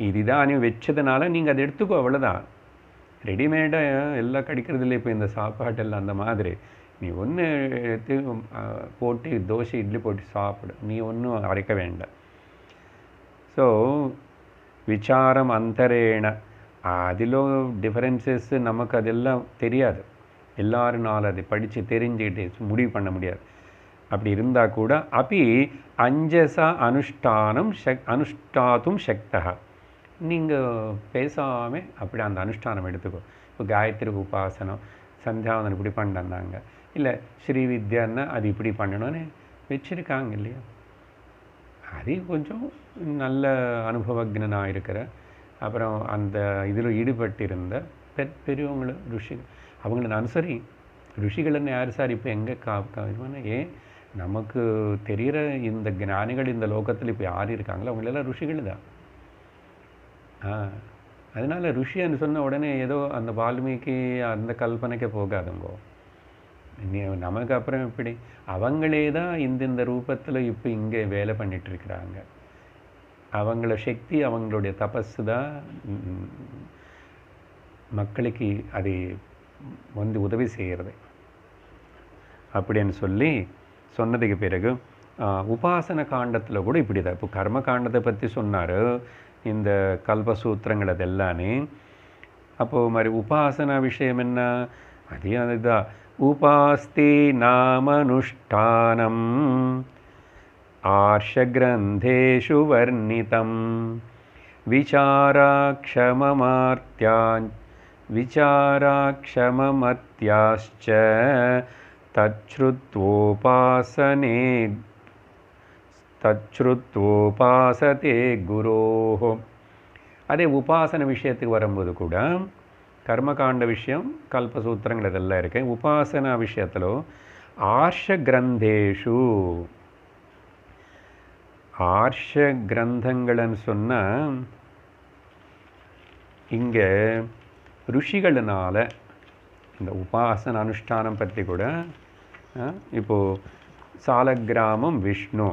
இதுதான் நீ வச்சதுனால நீங்கள் அதை எடுத்துக்கோ, அவ்வளோதான். ரெடிமேடாக எல்லாம் கிடைக்கிறது இல்லை இப்போ இந்த சாப்பாட்டெல்லாம். அந்த மாதிரி நீ ஒன்று எடுத்து போட்டு தோசை இட்லி போட்டு சாப்பிடு, நீ ஒன்றும் அரைக்க வேண்டாம். ஸோ விசாரம் அந்தரேண, அதிலும் டிஃபரன்சஸ் நமக்கு அதெல்லாம் தெரியாது. எல்லாரும் நாள் அதை படித்து தெரிஞ்சுக்கிட்டு முடிவு பண்ண முடியாது. அப்படி இருந்தால் கூட அப்படி அஞ்சசா அனுஷ்டாத்தும் சக்தா. நீங்கள் பேசாமல் அப்படி அந்த அனுஷ்டானம் எடுத்துக்கோ. இப்போ காயத்ரி உபாசனம், சந்தியாவந்தனம் இப்படி பண்ணாங்க, இல்லை ஸ்ரீ வித்யான்னா அது இப்படி பண்ணணும்னு வச்சுருக்காங்க இல்லையா. அது கொஞ்சம் நல்ல அனுபவஜனாக இருக்கிற, அப்புறம் அந்த இதில் ஈடுபட்டிருந்த பெரியவங்களும் ருஷிகள், அவங்கள அனுசரி. ருஷிகள்னு யார் சார் இப்போ எங்கே ஏன் நமக்கு தெரிகிற இந்த ஞானிகள் இந்த லோகத்தில் இப்போ யார் இருக்காங்களோ அவங்களெல்லாம் ருஷிகள் தான். அதனால் ருஷின்னு சொன்ன உடனே ஏதோ அந்த வால்மீகி அந்த கல்பனைக்கே போகாதுங்கோ. நமக்கு அப்புறம் இப்படி அவங்களே தான் இந்த ரூபத்தில் இப்போ இங்கே வேலை பண்ணிகிட்ருக்கிறாங்க. அவங்கள சக்தி, அவங்களுடைய தபஸு தான் மக்களுக்கு அது உதவி செய்கிறது அப்படின்னு சொல்லி சொன்னதுக்கு பிறகு உபாசன காண்டத்தில் கூட இப்படி தான். இப்போ கர்ம காண்டத்தை பற்றி சொன்னார், இந்த கல்பசூத்திரங்கள் அதெல்லாமே. அப்போது மாதிரி உபாசனா விஷயம் என்ன, அதையும் அதுதான். உபாஸ்தி நாமனுஷ்டானம் ஆர்ஷகிரந்தேஷு வர்ணிதம் விசாராக்ஷமமர்த்தியாச்ச தச்ருத்வோபாசதே குரோஹோ. அதே உபாசன விஷயத்துக்கு வரும்போது கூட கர்மகாண்ட விஷயம், கல்பசூத்திரங்கள் இதெல்லாம் இருக்கு. உபாசனா விஷயத்தில் ஆர்ஷ கிரந்தேஷு, ஆர்ஷ கிரந்தங்கள்னு சொன்னால் இங்கே ருஷிகளினால் இந்த உபாசன அனுஷ்டானம் பற்றி கூட இப்போது சாலக்கிராமம் விஷ்ணு,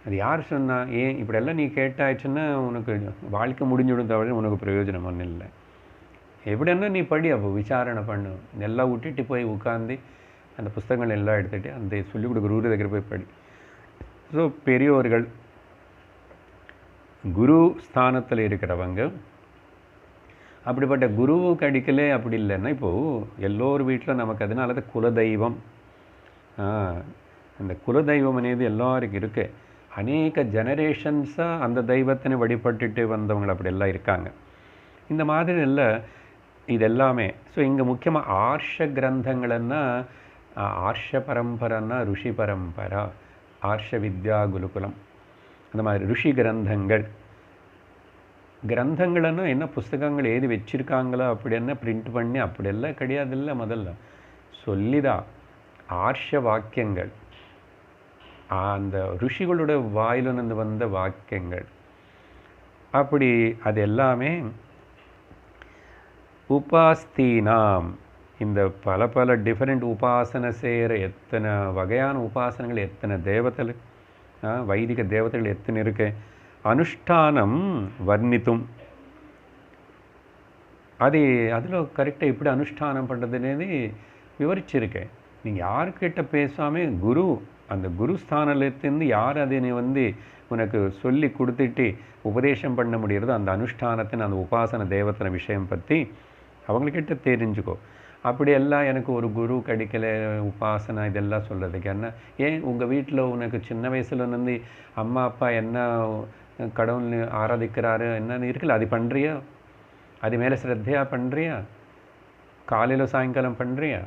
அது யார் சொன்னால், ஏன் இப்படியெல்லாம் நீ கேட்டாச்சுன்னா உனக்கு வாழ்க்கை முடிஞ்சுடும், தவிர உனக்கு பிரயோஜனம் ஒன்றும் இல்லை. எப்படின்னா நீ படி, அப்போ விசாரணை பண்ணு, எல்லாம் விட்டுட்டு போய் உட்காந்து அந்த புஸ்தகங்கள் எல்லாம் எடுத்துகிட்டு அந்த சொல்லிக் கொடுக்குற குரு దగ్గర போய் படி. ஸோ பெரியோர்கள் குரு ஸ்தானத்தில் இருக்கிறவங்க, அப்படிப்பட்ட குருவு கிடைக்கல அப்படி இல்லைன்னா, இப்போது எல்லோரு வீட்டில் நமக்கு அதனால தான் குலதெய்வம், அந்த குலதெய்வம் అనేది எல்லாருக்கும் இருக்கு. அநேக ஜெனரேஷன்ஸாக அந்த தெய்வத்தினை வழிபட்டுட்டு வந்தவங்க அப்படி எல்லாம் இருக்காங்க. இந்த மாதிரி எல்லாம் இதெல்லாமே. ஸோ இங்கே முக்கியமாக ஆர்ஷ கிரந்தங்கள்னா, ஆர்ஷ பரம்பரைன்னா ருஷி பரம்பரா, ஆர்ஷ வித்யா குருகுலம், அந்த மாதிரி ருஷி கிரந்தங்கள். கிரந்தங்கள்னா என்ன, புஸ்தகங்கள் ஏது வச்சுருக்காங்களோ அப்படி என்ன பிரிண்ட் பண்ணி அப்படியெல்லாம் கிடையாதுல்ல. முதல்ல சொல்லிதான் ஆர்ஷ வாக்கியங்கள், அந்த ருஷிகளோட வாயிலிருந்து வந்த வாக்கியங்கள். அப்படி அது எல்லாமே உபாஸ்தீனாம். இந்த பல பல டிஃப்ரெண்ட் உபாசனை செய்கிற எத்தனை வகையான உபாசனைகள், எத்தனை தேவதைகள், வைதிக தேவதைகள் எத்தனை இருக்கு. அனுஷ்டானம் வர்ணித்தும், அது அதில் கரெக்டாக எப்படி அனுஷ்டானம் பண்ணுறதுன்னு விவரிச்சிருக்கேன். நீங்கள் யாருக்கிட்ட பேசாமல் குரு, அந்த குருஸ்தானத்திலேருந்து யார் அதனை உனக்கு சொல்லி கொடுத்துட்டு உபதேசம் பண்ண முடியறதோ அந்த அனுஷ்டானத்தின், அந்த உபாசன தேவத்தனை விஷயம் பற்றி அவங்கக்கிட்ட தெரிஞ்சுக்கோ. அப்படியெல்லாம் எனக்கு ஒரு குரு கிடைக்கல, உபாசனா இதெல்லாம் சொல்கிறதுக்கு என்ன. ஏன் உங்கள் வீட்டில் உனக்கு சின்ன வயசுலேருந்து அம்மா அப்பா என்ன கடவுள் ஆராதிக்கிறாரு என்னன்னு இருக்குல்ல, அது பண்ணுறியா? அது மேலே ஸ்ரத்தையாக பண்ணுறியா? காலையில் சாயங்காலம் பண்ணுறியா?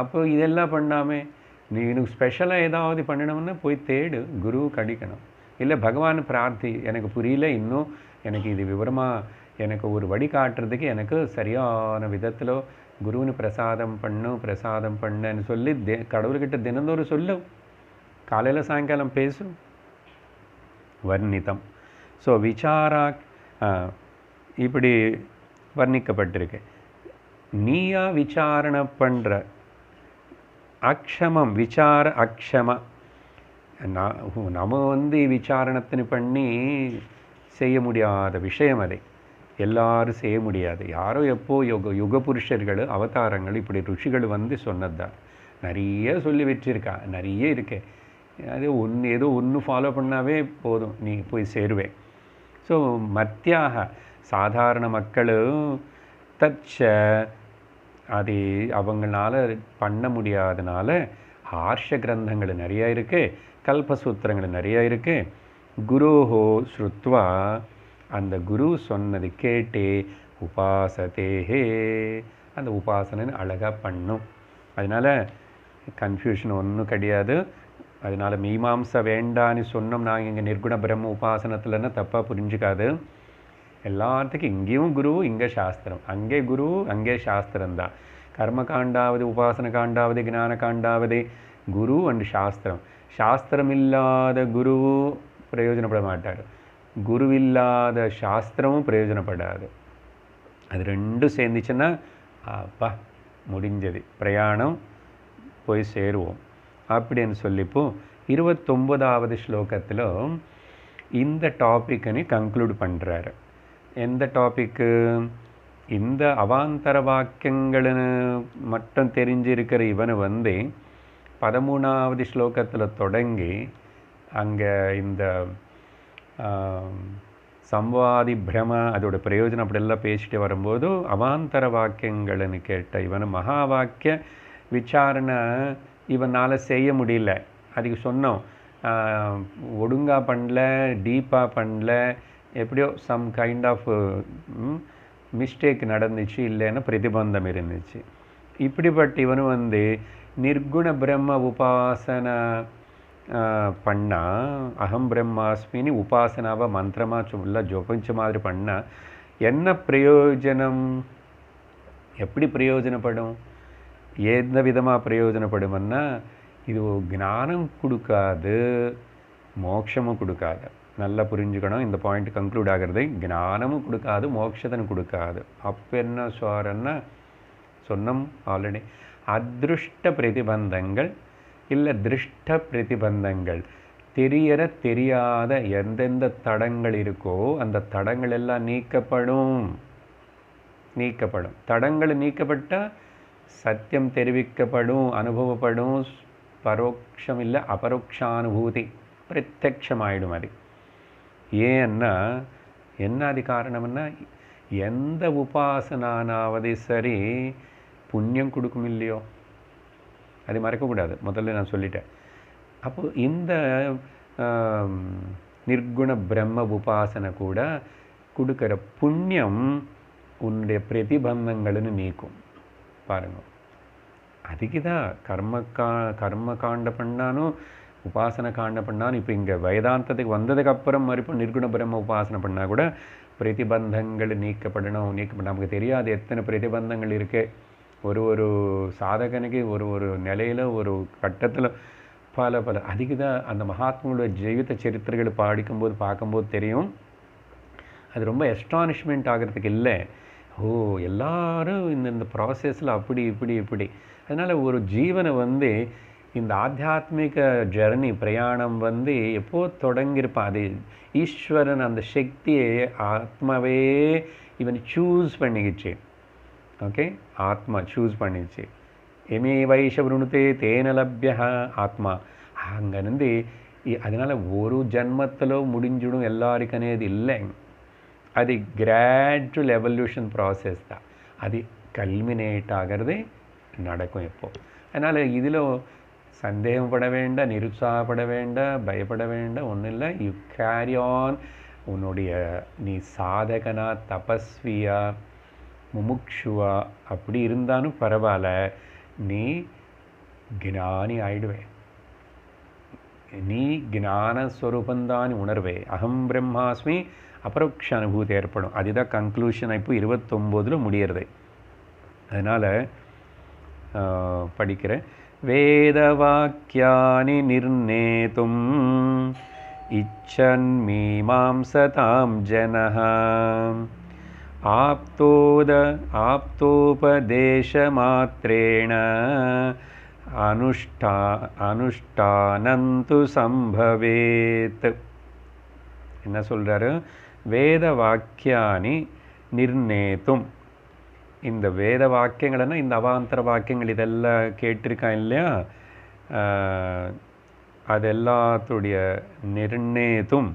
அப்போ இதெல்லாம் பண்ணாமல் நீ ஸ்பெஷலாக ஏதாவது பண்ணணும்னா போய் தேடு, குரு கிடைக்கணும். இல்லை பகவான் பிரார்த்தி, எனக்கு புரியல, இன்னும் எனக்கு இது விவரமாக எனக்கு ஒரு வழி காட்டுறதுக்கு எனக்கு சரியான விதத்தில் குருவின்னு பிரசாதம் பண்ணுன்னு சொல்லி கடவுள்கிட்ட தினந்தோறும் சொல்லு, காலையில் சாயங்காலம் பேசு. வர்ணிதம். ஸோ விசாரா இப்படி வர்ணிக்கப்பட்டிருக்கு. நீயா விசாரணை பண்ணுற அக்ஷமம், விசார அக்ஷம, நம்ம விசாரணத்தின் பண்ணி செய்ய முடியாத விஷயம், அதை எல்லாரும் செய்ய முடியாது. யாரோ எப்போ யுக புருஷர்கள் அவதாரங்கள் இப்படி ருஷிகள் சொன்னது தான். நிறைய சொல்லி வச்சிருக்கா, நிறைய இருக்கு. அது ஏதோ ஒன்று ஃபாலோ பண்ணாவே போதும், நீ போய் சேருவேன். ஸோ மத்தியாக சாதாரண மக்களும் தச்ச அது அவங்களால பண்ண முடியாதனால ஆர்ஷ கிரந்தங்கள் நிறையா இருக்குது, கல்பசூத்திரங்கள் நிறையா இருக்குது. குருஹோ ஸ்ருத்வா, அந்த குரு சொன்னது கேட்டே உபாசதேஹே, அந்த உபாசனை அழகாக பண்ணும். அதனால் கன்ஃபியூஷன் ஒன்றும் கிடையாது. அதனால் மீமாம்சை வேண்டான்னு சொன்னோம் நாங்கள் இங்கே நிர்குண பிரம்ம உபாசனத்தில்னா தப்பாக புரிஞ்சுக்காது. எல்லாத்துக்கும் இங்கேயும் குரு, இங்கே சாஸ்திரம், அங்கே குரு அங்கே சாஸ்திரம்தான். கர்மகாண்டாவது உபாசன காண்டாவது ஞான காண்டாவது குரு அண்ட் சாஸ்திரம். சாஸ்திரம் இல்லாத குரு பிரயோஜனப்பட மாட்டார், குருவில்லாத சாஸ்திரமும் பிரயோஜனப்படாது. அது ரெண்டும் சேர்ந்துச்சுன்னா அப்பா முடிஞ்சது, பிரயாணம் போய் சேருவோம் அப்படின்னு சொல்லிப்போ 29வது ஸ்லோகத்தில் இந்த டாப்பிக்கனை கன்க்ளூட் பண்ணுறாரு. எந்த டாப்பிக்கு? இந்த அவாந்தர வாக்கியங்கள்னு மட்டும் தெரிஞ்சிருக்கிற இவனை 13வது ஸ்லோகத்தில் தொடங்கி அங்கே இந்த சம்வாதி பிரம அதோட பிரயோஜனம் அப்படியெல்லாம் பேசிட்டு வரும்போது அவாந்தர வாக்கியங்கள்னு கேட்ட இவன் மகா வாக்கிய விசாரணை இவனால் செய்ய முடியல. அதுக்கு சொன்னோம், ஒழுங்காக பண்ணல, டீப்பாக பண்ணல, எப்படியோ சம் கைண்ட் ஆஃப் மிஸ்டேக் நடந்துச்சு, இல்லைன்னா பிரதிபந்தம் இருந்துச்சு. இப்படிப்பட்ட இவனும் நிர்குண பிரம்ம உபாசனை பண்ணால், அகம் பிரம்மாஸ்மின்னு உபாசனாவை மந்திரமாக சொல்ல ஜொபிச்ச மாதிரி பண்ணால் என்ன பிரயோஜனம்? எப்படி பிரயோஜனப்படும்? எந்த விதமாக பிரயோஜனப்படும்னா, இது ஞானம் கொடுக்காது, மோட்சமும் கொடுக்காது. நல்லா புரிஞ்சுக்கணும். இந்த பாயிண்ட் கன்க்ளூட் ஆகிறது. ஞானமும் கொடுக்காது, மோட்சத்தனும் கொடுக்காது. அப்போ என்ன சொல்கிறன்னா, சொன்னோம் ஆல்ரெடி, அதிருஷ்ட பிரதிபந்தங்கள் இல்லை திருஷ்ட பிரதிபந்தங்கள், தெரியாத எந்தெந்த தடங்கள் இருக்கோ அந்த தடங்கள் எல்லாம் நீக்கப்படும். தடங்கள் நீக்கப்பட்டால் சத்தியம் தெரிவிக்கப்படும், அனுபவப்படும். பரோட்சம் இல்லை அபரோக்ஷானுபூதி பிரத்யக்ஷமாயிடும். அது ஏன்னா என்ன அது காரணம்னா, எந்த உபாசனானாவது சரி புண்ணியம் கொடுக்கும் இல்லையோ, அது மறக்கக்கூடாது. முதல்ல நான் சொல்லிட்டேன். அப்போது இந்த நிர்குண பிரம்ம உபாசனை கூட கொடுக்குற புண்ணியம் உன்னுடைய பிரதிபந்தங்கள்னு நீக்கும். பாருங்க, அதுக்கு தான் கர்ம காண்ட பண்ணாலும் உபாசனை காண்ட பண்ணாலும், இப்போ இங்கே வேதாந்தத்துக்கு வந்ததுக்கப்புறம் மறுபடியும் நிர்குண பிரம்ம உபாசனை பண்ணால் கூட பிரதிபந்தங்கள் நீக்கப்படணும். நமக்கு தெரியாது எத்தனை பிரதிபந்தங்கள் இருக்குது. ஒரு சாதகனுக்கு ஒரு நிலையில் ஒரு கட்டத்தில் பல அதுக்கு தான் அந்த மகாத்மாவோட ஜீவித சரித்திரங்களை பார்க்கும்போது தெரியும். அது ரொம்ப எஸ்டானிஷ்மெண்ட் ஆகிறதுக்கு இல்லை. எல்லாரும் இந்த ப்ராசஸில் அப்படி இப்படி. அதனால் ஒரு ஜீவனை இந்த ஆத்தியாத்மிக ஜர்னி பிரயாணம் எப்போ தொடங்கியிருப்பான். அது ஈஸ்வரன் அந்த சக்தியை ஆத்மாவே இவன் சூஸ் பண்ணிக்கிச்சு. ஓகே, ஆத்மா சூஸ் பண்ணிச்சு. எமே வைஷ விருணுத்தே தேன லப்ய ஆத்மா. அங்கேருந்து அதனால் ஒரு ஜன்மத்தில் முடிஞ்சிடும் எல்லாருக்கும் అనేది இல்லை. அது கிராஜுவல் எவல்யூஷன் ப்ராசஸ் தான். அது கல்மினேட் ஆகிறது நடக்கும் எப்போ. அதனால் இதில் சந்தேகப்பட வேண்டாம், நிருத்சாகப்பட வேண்டாம், பயப்பட வேண்டாம், ஒன்றும் இல்லை. You carry on. உன்னுடைய நீ சாதகனா, தபஸ்வியா, முமுக்ஷுவா அப்படி இருந்தாலும் பரவாயில்ல, நீ ஞானி ஆயிடுவே. நீ ஞானஸ்வரூபந்தான் உணர்வே. அகம் பிரம்மாஸ்மி அபரோக்ஷ அனுபூதி ஏற்படும். அதுதான் கன்க்ளூஷன் இப்போ 29 முடியறது. அதனால் படிக்கிறேன். வேதவாக்கியானி நிர்ணேதும் இச்சன் மீமாம்சதாம் ஜனஹ ஆப்தோபதேசமாத்ரேண அனுஷ்டானந்து சம்பவேத். என்ன சொல்கிறாரு? வேத வாக்கியானி நிர்ணேதும். இந்த வேத வாக்கியங்கள்னா இந்த அவாந்தர வாக்கியங்கள் இதெல்லாம் கேட்டிருக்கான் இல்லையா, அதெல்லாத்துடைய நிர்ணேதும்.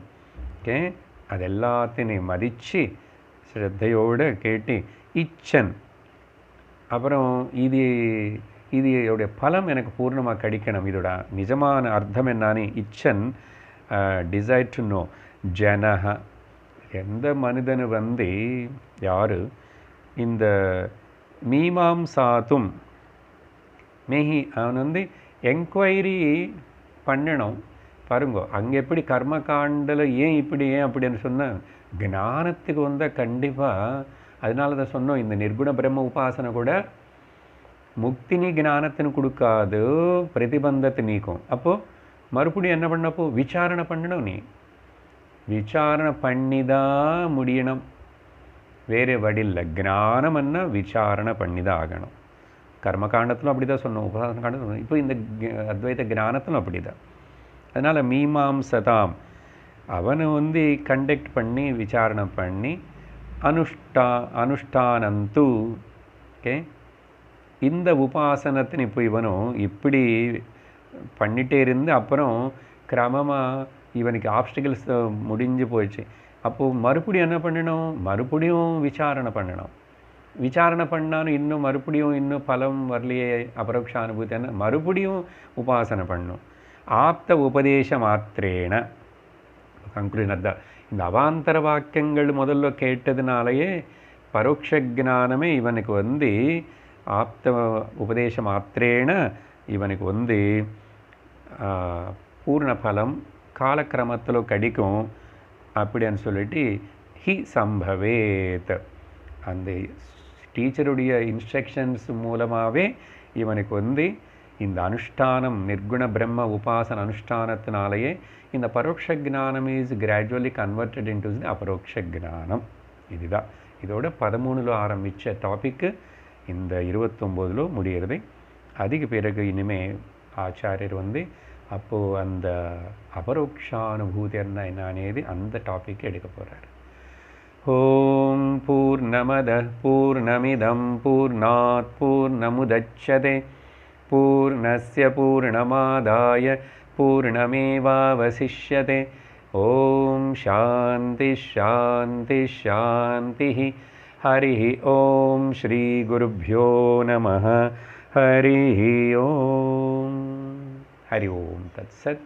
ஓகே, அதெல்லாத்தையும் மதித்து ஸ்ரத்தையோடு கேட்டு இச்சன், அப்புறம் இதோடைய பலம் எனக்கு பூர்ணமாக கிடைக்கணும், இதோட நிஜமான அர்த்தம் என்னான்னு இச்சன் டிசைர் டு நோ ஜனஹ. எந்த மனிதனு யார் இந்த மீமாம்சாத்தும் மேஹி அவன் என்கொயரி பண்ணணும். பாருங்க, அங்கே எப்படி கர்மகாண்டில் ஏன் அப்படின்னு சொன்னால் ஞானத்துக்கு கண்டிப்பாக. அதனால தான் சொன்னோம், இந்த நிர்குண பிரம்ம உபாசனை கூட முக்தினி ஞானத்தின்னு கொடுக்காது, பிரதிபந்தத்தை நீக்கும். அப்போது மறுபடியும் என்ன பண்ணப்போ விசாரணை பண்ணணும். நீ விசாரணை பண்ணி தான் முடியணும், வேறு வழி இல்லை. ஞானம்னா விசாரணை பண்ணி தான் ஆகணும். கர்மகாண்டத்திலும் அப்படி தான் சொன்னோம், உபாசன காண்டத்திலும். இப்போ இந்த அத்வைத ஞானத்திலும் அப்படி தான். அதனால் மீமாம்சதாம் அவனை கண்டக்ட் பண்ணி விசாரணை பண்ணி அனுஷ்டானந்து. ஓகே, இந்த உபாசனத்தின் இப்போ இவனும் இப்படி பண்ணிகிட்டே இருந்து அப்புறம் கிரமமாக இவனுக்கு ஆப்ஸ்டிகல்ஸ் முடிஞ்சு போயிடுச்சு. அப்போது மறுபடியும் என்ன பண்ணணும், மறுபடியும் விசாரணை பண்ணணும். விசாரணை பண்ணாலும் இன்னும் மறுபடியும் இன்னும் பலம் வரலையே அபரோக்ஷ அனுபூதி, மறுபடியும் உபாசனை பண்ணணும். ஆப்த உபதேச மாத்திரேன கன்க்ளூஷன் அதுதான். இந்த அவாந்தர வாக்கியங்கள் முதல்ல கேட்டதுனாலேயே பரோட்ச ஜானமே இவனுக்கு வந்து ஆப்த உபதேச மாத்திரேன இவனுக்கு வந்து பூர்ண பலம் காலக்கிரமத்தில் கிடைக்கும் அப்படின்னு சொல்லிட்டு ஹி சம்பவேத். அந்த டீச்சருடைய இன்ஸ்ட்ரக்ஷன்ஸ் மூலமாகவே இவனுக்கு வந்து இந்த அனுஷ்டானம் நிர்குண பிரம்ம உபாசன அனுஷ்டானத்தினாலேயே இந்த பரோட்ச ஜானம் is gradually converted into the அபரோக்ஷ ஜானம். இதுதான் இதோட 13 ஆரம்பித்த டாப்பிக்கு இந்த 29 முடிகிறது. அதுக்கு பிறகு இனிமேல் ஆச்சாரியர் வந்து அப்போது அந்த அபரோக்ஷானுபூதினா என்ன అనేది அந்த டாபிக் எடுக்க போகிறார். ஓம் பூர்ணமத பூர்ணமிதம் பூர்ணாத் பூர்ணமுதச்யதே பூர்ணஸ்ய பூர்ணமாதாய பூர்ணமேவாவசிஷ்யதே. ஓம் சாந்தி சாந்தி சாந்தி. ஹரி ஓம் ஸ்ரீ குருभ्यो நமः. ஹரி ஓம். ஹரி ஓம் தத்சத்.